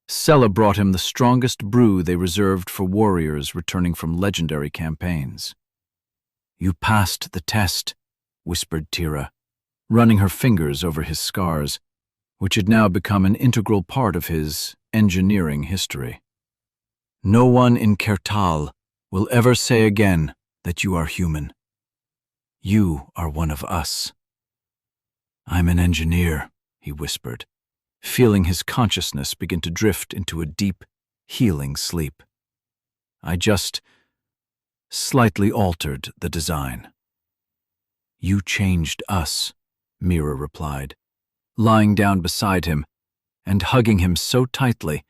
Speaker 1: Sella brought him the strongest brew they reserved for warriors returning from legendary campaigns. "You passed the test," whispered Tira, running her fingers over his scars, which had now become an integral part of his engineering history. "No one in Kertal will ever say again that you are human. You are one of us." "I'm an engineer," he whispered, feeling his consciousness begin to drift into a deep, healing sleep. "I just slightly altered the design." "You changed us," Mira replied, lying down beside him and hugging him so tightly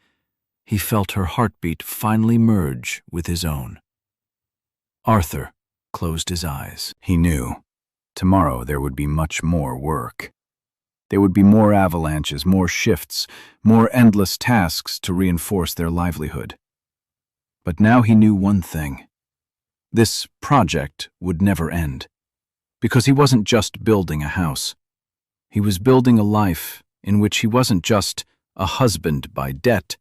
Speaker 1: he felt her heartbeat finally merge with his own. Arthur closed his eyes. He knew. Tomorrow there would be much more work. There would be more avalanches, more shifts, more endless tasks to reinforce their livelihood. But now he knew one thing. This project would never end. Because he wasn't just building a house. He was building a life in which he wasn't just a husband by debt,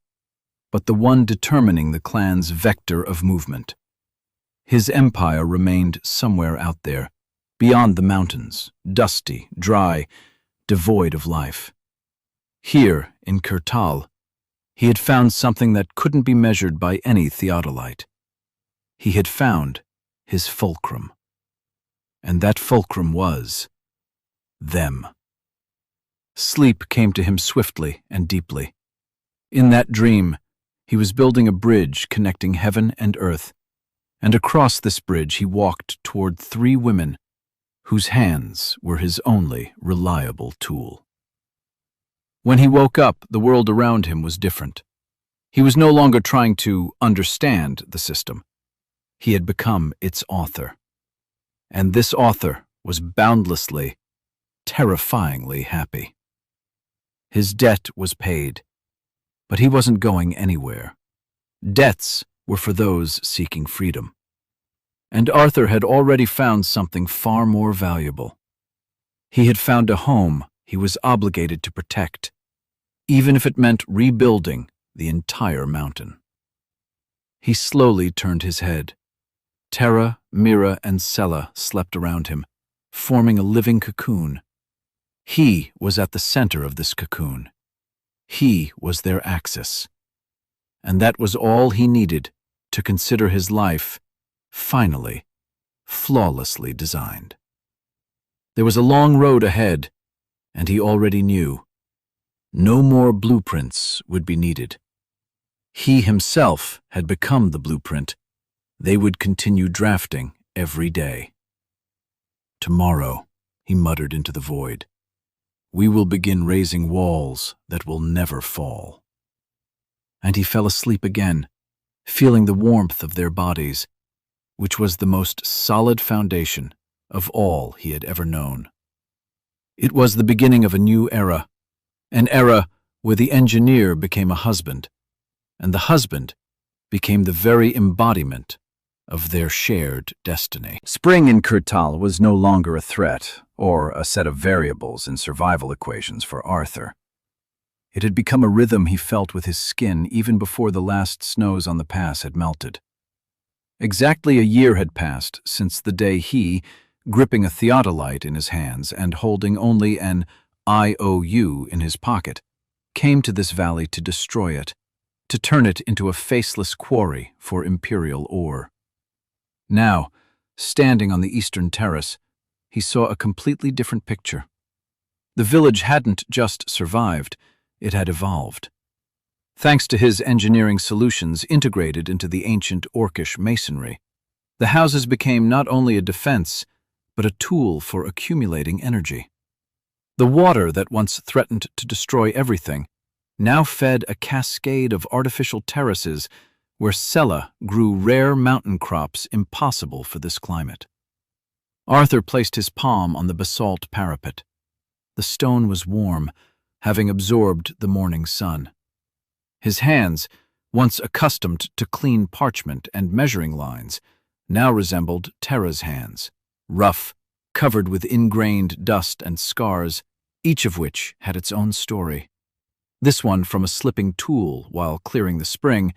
Speaker 1: but the one determining the clan's vector of movement. His empire remained somewhere out there, beyond the mountains, dusty, dry, devoid of life. Here, in Cradle, he had found something that couldn't be measured by any theodolite. He had found his fulcrum. And that fulcrum was them. Sleep came to him swiftly and deeply. In that dream, he was building a bridge connecting heaven and earth, and across this bridge he walked toward 3 women whose hands were his only reliable tool. When he woke up, the world around him was different. He was no longer trying to understand the system. He had become its author. And this author was boundlessly, terrifyingly happy. His debt was paid, but he wasn't going anywhere. Debts were for those seeking freedom. And Arthur had already found something far more valuable. He had found a home he was obligated to protect, even if it meant rebuilding the entire mountain. He slowly turned his head. Terra, Mira, and Sella slept around him, forming a living cocoon. He was at the center of this cocoon. He was their axis. And that was all he needed to consider his life, finally, flawlessly designed. There was a long road ahead, and he already knew. No more blueprints would be needed. He himself had become the blueprint. They would continue drafting every day. Tomorrow, he muttered into the void, we will begin raising walls that will never fall. And he fell asleep again, feeling the warmth of their bodies, which was the most solid foundation of all he had ever known. It was the beginning of a new era, an era where the engineer became a husband, and the husband became the very embodiment of their shared destiny. Spring in Cradle was no longer a threat or a set of variables in survival equations for Arthur. It had become a rhythm he felt with his skin even before the last snows on the pass had melted. Exactly a year had passed since the day he, gripping a theodolite in his hands and holding only an IOU in his pocket, came to this valley to destroy it, to turn it into a faceless quarry for imperial ore. Now, standing on the eastern terrace, he saw a completely different picture. The village hadn't just survived, it had evolved. Thanks to his engineering solutions integrated into the ancient Orcish masonry, the houses became not only a defense, but a tool for accumulating energy. The water that once threatened to destroy everything now fed a cascade of artificial terraces where Sella grew rare mountain crops impossible for this climate. Arthur placed his palm on the basalt parapet. The stone was warm, having absorbed the morning sun. His hands, once accustomed to clean parchment and measuring lines, now resembled Terra's hands, rough, covered with ingrained dust and scars, each of which had its own story. This one from a slipping tool while clearing the spring,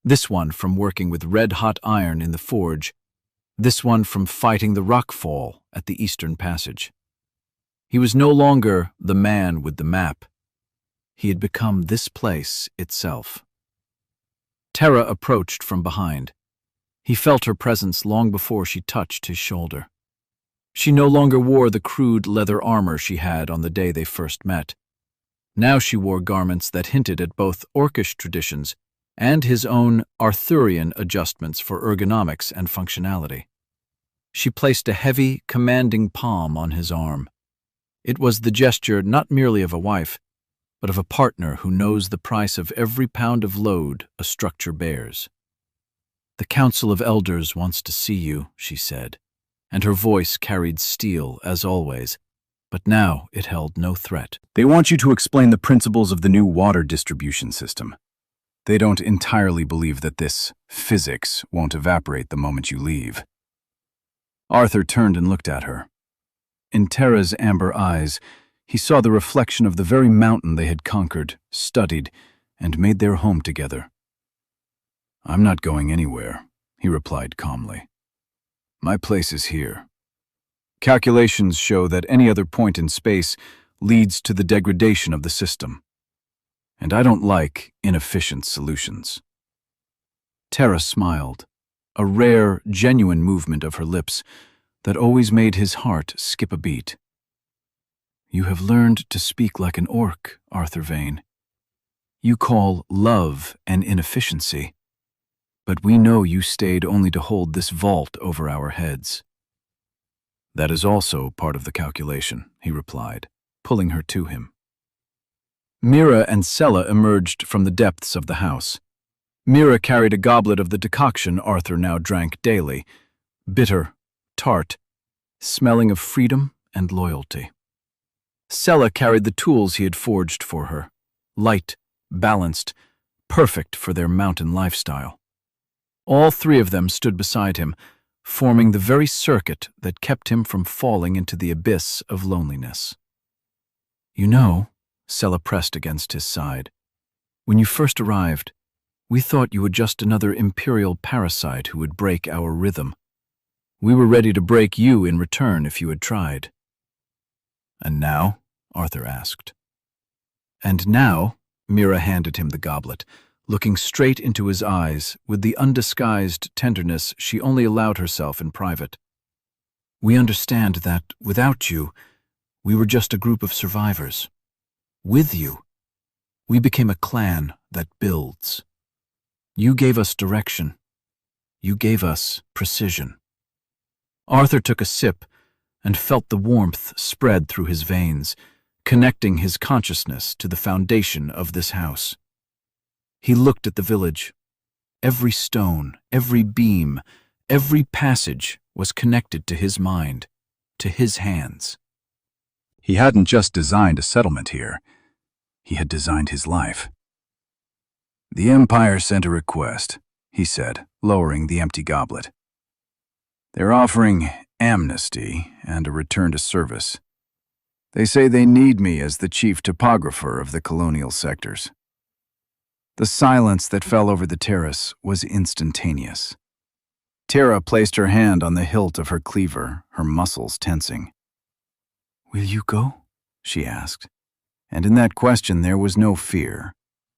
Speaker 1: this one from working with red-hot iron in the forge, this one from fighting the rockfall at the Eastern Passage. He was no longer the man with the map. He had become this place itself. Terra approached from behind. He felt her presence long before she touched his shoulder. She no longer wore the crude leather armor she had on the day they first met. Now she wore garments that hinted at both Orcish traditions and his own Arthurian adjustments for ergonomics and functionality. She placed a heavy, commanding palm on his arm. It was the gesture not merely of a wife, but of a partner who knows the price of every pound of load a structure bears. "The Council of Elders wants to see you," she said.
Speaker 2: and her voice carried steel as always, but now it held no threat.
Speaker 1: They want you to explain the principles of the new water distribution system. They don't entirely believe that this physics won't evaporate the moment you leave. Arthur turned and looked at her. In Terra's amber eyes, he saw the reflection of the very mountain they had conquered, studied, and made their home together. "I'm not going anywhere," he replied calmly. "My place is here. Calculations show that any other point in space leads to the degradation of the system. And I don't like inefficient solutions."
Speaker 2: Terra smiled, a rare, genuine movement of her lips that always made his heart skip a beat. "You have learned to speak like an orc, Arthur Vane. You call love an inefficiency, but we know you stayed only to hold this vault over our heads." "That is also part of the calculation," he replied, pulling her to him. Mira and Sella emerged from the depths of the house. Mira carried a goblet of the decoction Arthur now drank daily, bitter, tart, smelling of freedom and loyalty. Sella carried the tools he had forged for her, light, balanced, perfect for their mountain lifestyle. All three of them stood beside him, forming the very circuit that kept him from falling into the abyss of loneliness. "You know," Sella pressed against his side, "when you first arrived, we thought you were just another imperial parasite who would break our rhythm. We were ready to break you in return if you had tried." "And now?" Arthur asked. "And now," Mira handed him the goblet, looking straight into his eyes with the undisguised tenderness she only allowed herself in private. "We understand that, without you, we were just a group of survivors. With you, we became a clan that builds. You gave us direction. You gave us precision." Arthur took a sip and felt the warmth spread through his veins, connecting his consciousness to the foundation of this house. He looked at the village. Every stone, every beam, every passage was connected to his mind, to his hands.
Speaker 1: He hadn't just designed a settlement here. He had designed his life. "The Empire sent a request," he said, lowering the empty goblet. "They're offering amnesty and a return to service. They say they need me as the chief topographer of the colonial sectors." The silence that fell over the terrace was instantaneous. Terra placed her hand on the hilt of her cleaver, her muscles tensing. "Will you go?" she asked. And in that question there was no fear,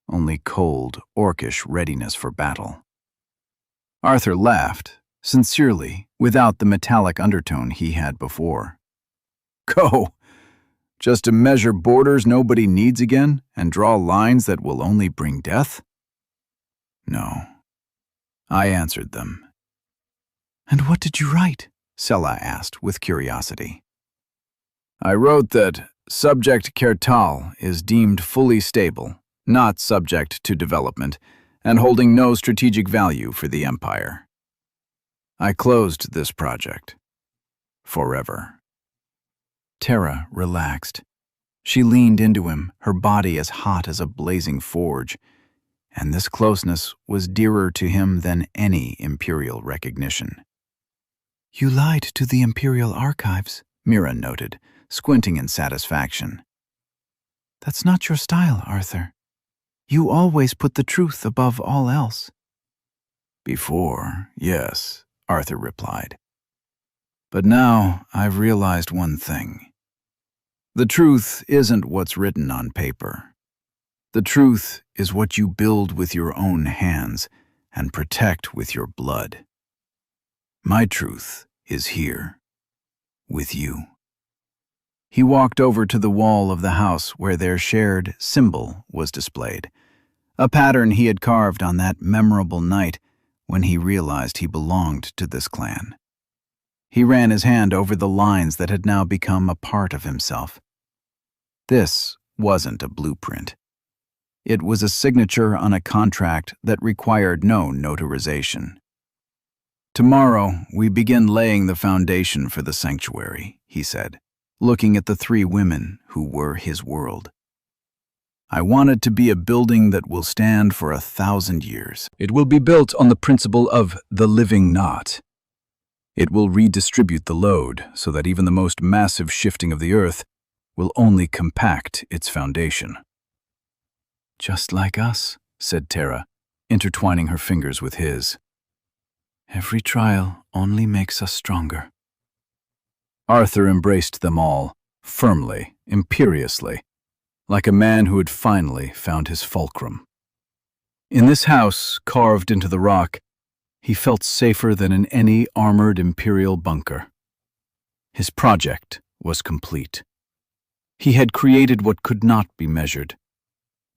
Speaker 1: only cold, orcish readiness for battle. Arthur laughed, sincerely, without the metallic undertone he had before. "Go! Just to measure borders nobody needs again and draw lines that will only bring death? No. I answered them." "And what did you write?" Sella asked with curiosity. "I wrote that Subject Kertal is deemed fully stable, not subject to development, and holding no strategic value for the Empire. I closed this project. Forever." Terra relaxed. She leaned into him, her body as hot as a blazing forge, and this closeness was dearer to him than any imperial recognition. "You lied to the Imperial archives," Mira noted, squinting in satisfaction. "That's not your style, Arthur. You always put the truth above all else." "Before, yes," Arthur replied. "But now I've realized one thing. The truth isn't what's written on paper. The truth is what you build with your own hands and protect with your blood. My truth is here, with you." He walked over to the wall of the house where their shared symbol was displayed, a pattern he had carved on that memorable night when he realized he belonged to this clan. He ran his hand over the lines that had now become a part of himself. This wasn't a blueprint. It was a signature on a contract that required no notarization.
Speaker 2: "Tomorrow, we begin laying the foundation for the sanctuary," he said, looking at the three women who were his world. "I want it to be a building that will stand for 1,000 years. It will be built on the principle of the living knot. It will redistribute the load so that even the most massive shifting of the earth will only compact its foundation." "Just like us," said Tara, intertwining her fingers with his. "Every trial only makes us stronger." Arthur embraced them all, firmly, imperiously, like a man who had finally found his fulcrum. In this house, carved into the rock, he felt safer than in any armored imperial bunker. His project was complete. He had created what could not be measured,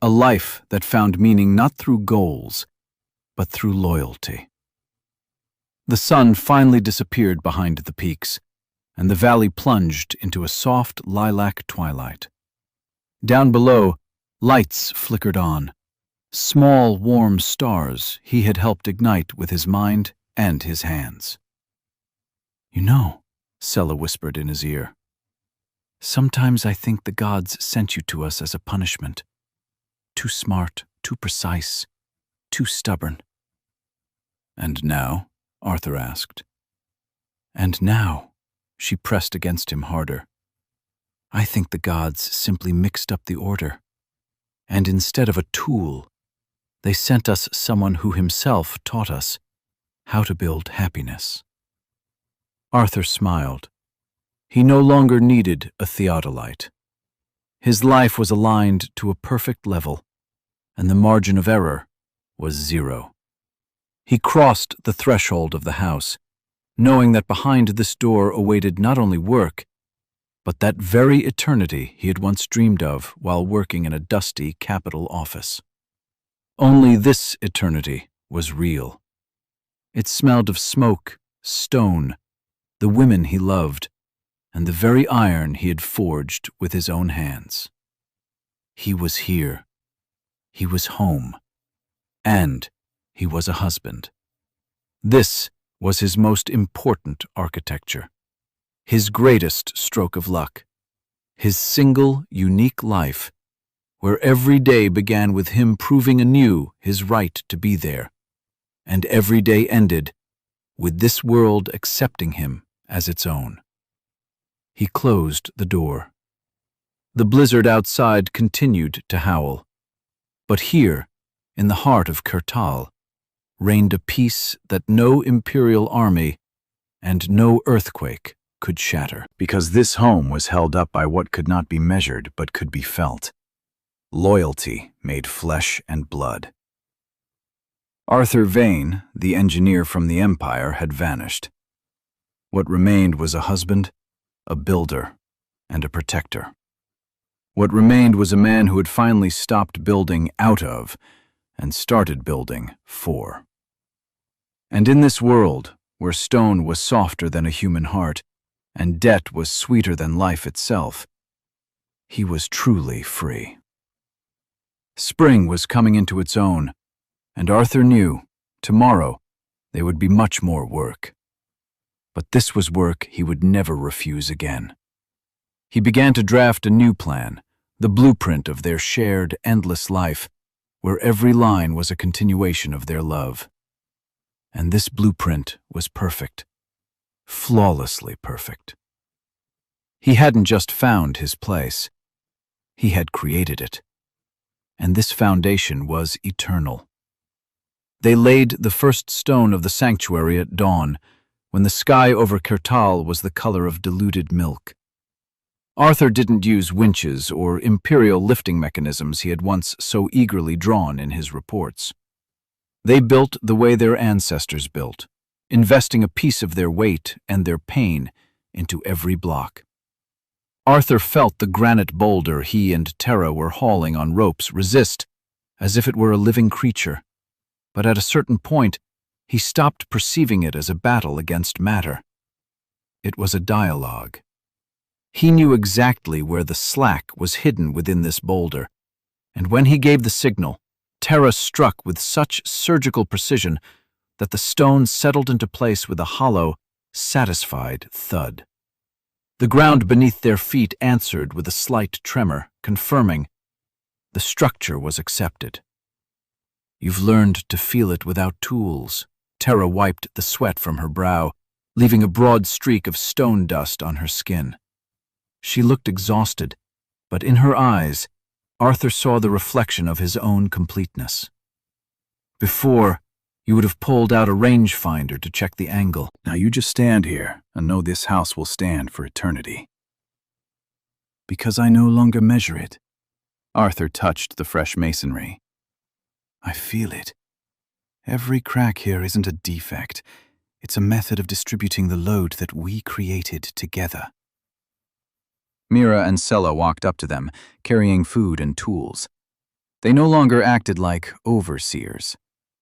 Speaker 2: a life that found meaning not through goals, but through loyalty. The sun finally disappeared behind the peaks, and the valley plunged into a soft lilac twilight. Down below, lights flickered on, small warm stars he had helped ignite with his mind and his hands. "You know," Sella whispered in his ear, "sometimes I think the gods sent you to us as a punishment. Too smart, too precise, too stubborn." "And now?" Arthur asked. "And now," she pressed against him harder, "I think the gods simply mixed up the order, and instead of a tool, they sent us someone who himself taught us how to build happiness." Arthur smiled. He no longer needed a theodolite. His life was aligned to a perfect level, and the margin of error was 0. He crossed the threshold of the house, knowing that behind this door awaited not only work, but that very eternity he had once dreamed of while working in a dusty capital office. Only this eternity was real. It smelled of smoke, stone, the women he loved, and the very iron he had forged with his own hands. He was here. He was home. And he was a husband. This was his most important architecture, his greatest stroke of luck, his single, unique life, where every day began with him proving anew his right to be there, and every day ended with this world accepting him as its own. He closed the door. The blizzard outside continued to howl, but here, in the heart of Cradle, reigned a peace that no imperial army and no earthquake could shatter. Because this home was held up by what could not be measured but could be felt. Loyalty made flesh and blood. Arthur Vane, the engineer from the Empire, had vanished. What remained was a husband, a builder, and a protector. What remained was a man who had finally stopped building out of and started building for. And in this world, where stone was softer than a human heart, and debt was sweeter than life itself, he was truly free. Spring was coming into its own, and Arthur knew, tomorrow, there would be much more work. But this was work he would never refuse again. He began to draft a new plan, the blueprint of their shared, endless life, where every line was a continuation of their love. And this blueprint was perfect, flawlessly perfect. He hadn't just found his place, he had created it. And this foundation was eternal. They laid the first stone of the sanctuary at dawn, when the sky over Cradle was the color of diluted milk. Arthur didn't use winches or imperial lifting mechanisms he had once so eagerly drawn in his reports. They built the way their ancestors built, investing a piece of their weight and their pain into every block. Arthur felt the granite boulder he and Tara were hauling on ropes resist, as if it were a living creature. But at a certain point, he stopped perceiving it as a battle against matter. It was a dialogue. He knew exactly where the slack was hidden within this boulder, and when he gave the signal, Tara struck with such surgical precision that the stone settled into place with a hollow, satisfied thud. The ground beneath their feet answered with a slight tremor, confirming the structure was accepted. "You've learned to feel it without tools." Terra wiped the sweat from her brow, leaving a broad streak of stone dust on her skin. She looked exhausted, but in her eyes, Arthur saw the reflection of his own completeness. "Before, you would have pulled out a rangefinder to check the angle.
Speaker 1: Now you just stand here and know this house will stand for eternity." "Because I no longer measure it." Arthur touched the fresh masonry. "I feel it. Every crack here isn't a defect. It's a method of distributing the load that we created together." Mira and Sella walked up to them, carrying food and tools. They no longer acted like overseers.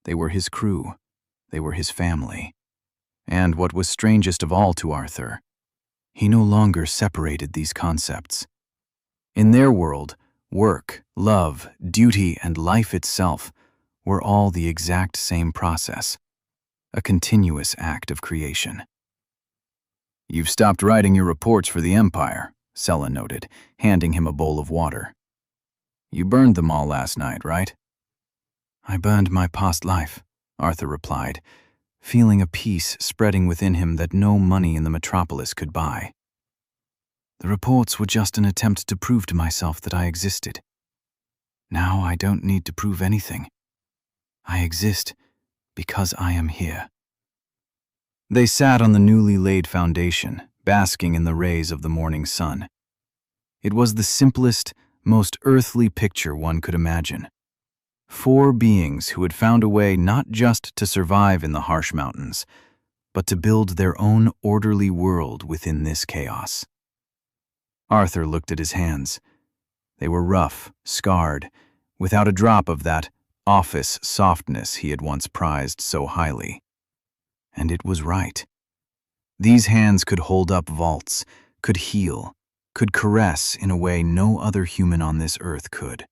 Speaker 1: They were his crew. They were his family. And what was strangest of all to Arthur, he no longer separated these concepts. In their world, work, love, duty, and life itself were all the exact same process, a continuous act of creation. "You've stopped writing your reports for the Empire," Sella noted, handing him a bowl of water. "You burned them all last night, right?" "I burned my past life," Arthur replied, feeling a peace spreading within him that no money in the metropolis could buy. "The reports were just an attempt to prove to myself that I existed. Now I don't need to prove anything. I exist because I am here." They sat on the newly laid foundation, basking in the rays of the morning sun. It was the simplest, most earthly picture one could imagine. 4 beings who had found a way not just to survive in the harsh mountains, but to build their own orderly world within this chaos. Arthur looked at his hands. They were rough, scarred, without a drop of that office softness he had once prized so highly. And it was right. These hands could hold up vaults, could heal, could caress in a way no other human on this earth could.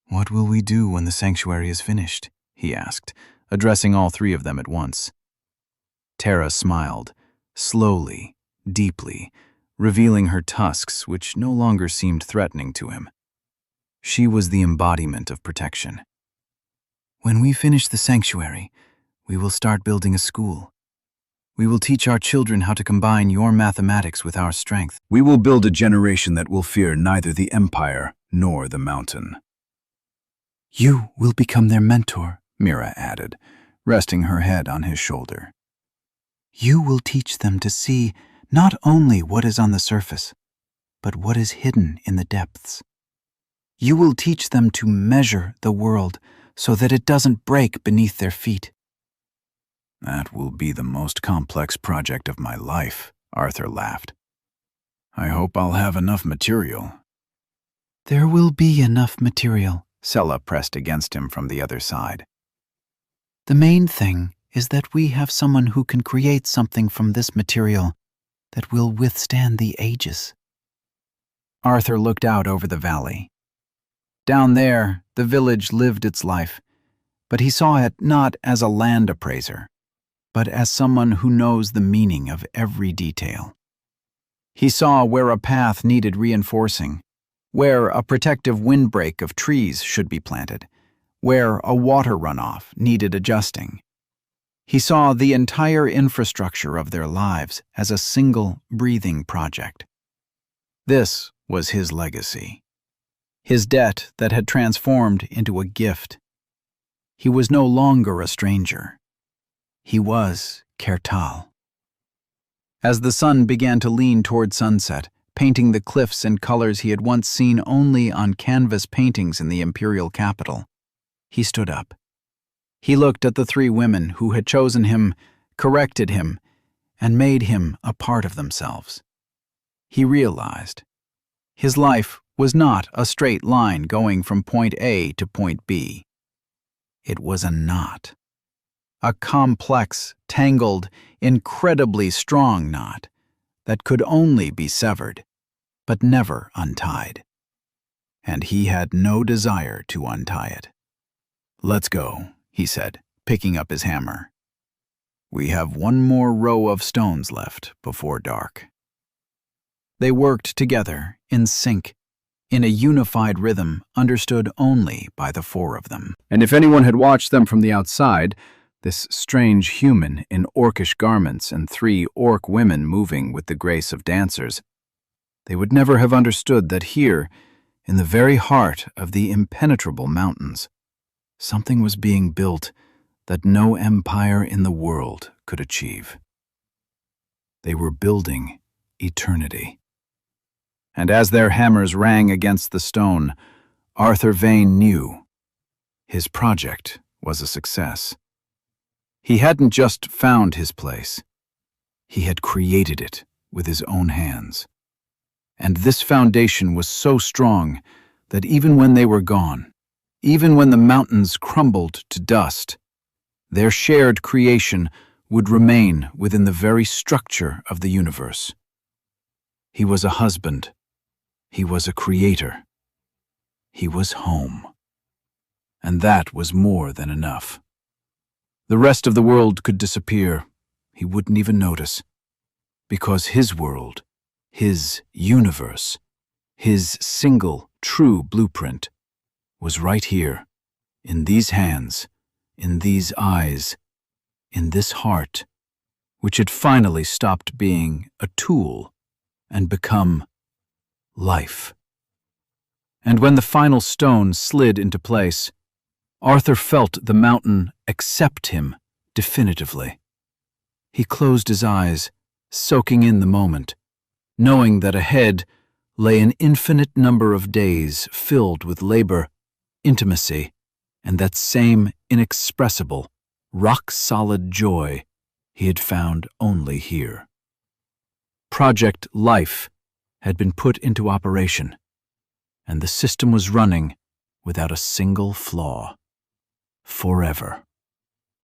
Speaker 1: "What will we do when the sanctuary is finished?" he asked, addressing all 3 of them at once. Terra smiled, slowly, deeply, revealing her tusks, which no longer seemed threatening to him. She was the embodiment of protection. "When we finish the sanctuary, we will start building a school. We will teach our children how to combine your mathematics with our strength. We will build a generation that will fear neither the Empire nor the mountain." "You will become their mentor," Mira added, resting her head on his shoulder. "You will teach them to see not only what is on the surface, but what is hidden in the depths. You will teach them to measure the world so that it doesn't break beneath their feet." "That will be the most complex project of my life," Arthur laughed. "I hope I'll have enough material." "There will be enough material," Sella pressed against him from the other side. "The main thing is that we have someone who can create something from this material that will withstand the ages." Arthur looked out over the valley. Down there, the village lived its life, but he saw it not as a land appraiser, but as someone who knows the meaning of every detail. He saw where a path needed reinforcing, where a protective windbreak of trees should be planted, where a water runoff needed adjusting. He saw the entire infrastructure of their lives as a single, breathing project. This was his legacy. His debt that had transformed into a gift. He was no longer a stranger. He was Kertal. As the sun began to lean toward sunset, painting the cliffs in colors he had once seen only on canvas paintings in the imperial capital, he stood up. He looked at the 3 women who had chosen him, corrected him, and made him a part of themselves. He realized his life was not a straight line going from point A to point B. It was a knot. A complex, tangled, incredibly strong knot that could only be severed, but never untied. And he had no desire to untie it. "Let's go," he said,
Speaker 2: picking up his hammer. "We have one more row of stones left before dark." They worked together, in sync, in a unified rhythm understood only by the four of them.
Speaker 1: And if anyone had watched them from the outside, this strange human in orcish garments and 3 orc women moving with the grace of dancers, they would never have understood that here, in the very heart of the impenetrable mountains, something was being built that no empire in the world could achieve. They were building eternity. And as their hammers rang against the stone, Arthur Vane knew his project was a success. He hadn't just found his place. He had created it with his own hands. And this foundation was so strong that even when they were gone, even when the mountains crumbled to dust, their shared creation would remain within the very structure of the universe. He was a husband. He was a creator. He was home. And that was more than enough. The rest of the world could disappear. He wouldn't even notice. Because his world, his universe, his single true blueprint was right here, in these hands, in these eyes, in this heart, which had finally stopped being a tool and become life. And when the final stone slid into place, Arthur felt the mountain accept him definitively. He closed his eyes, soaking in the moment, knowing that ahead lay an infinite number of days filled with labor, intimacy, and that same inexpressible, rock-solid joy he had found only here. Project Life had been put into operation, and the system was running without a single flaw. Forever.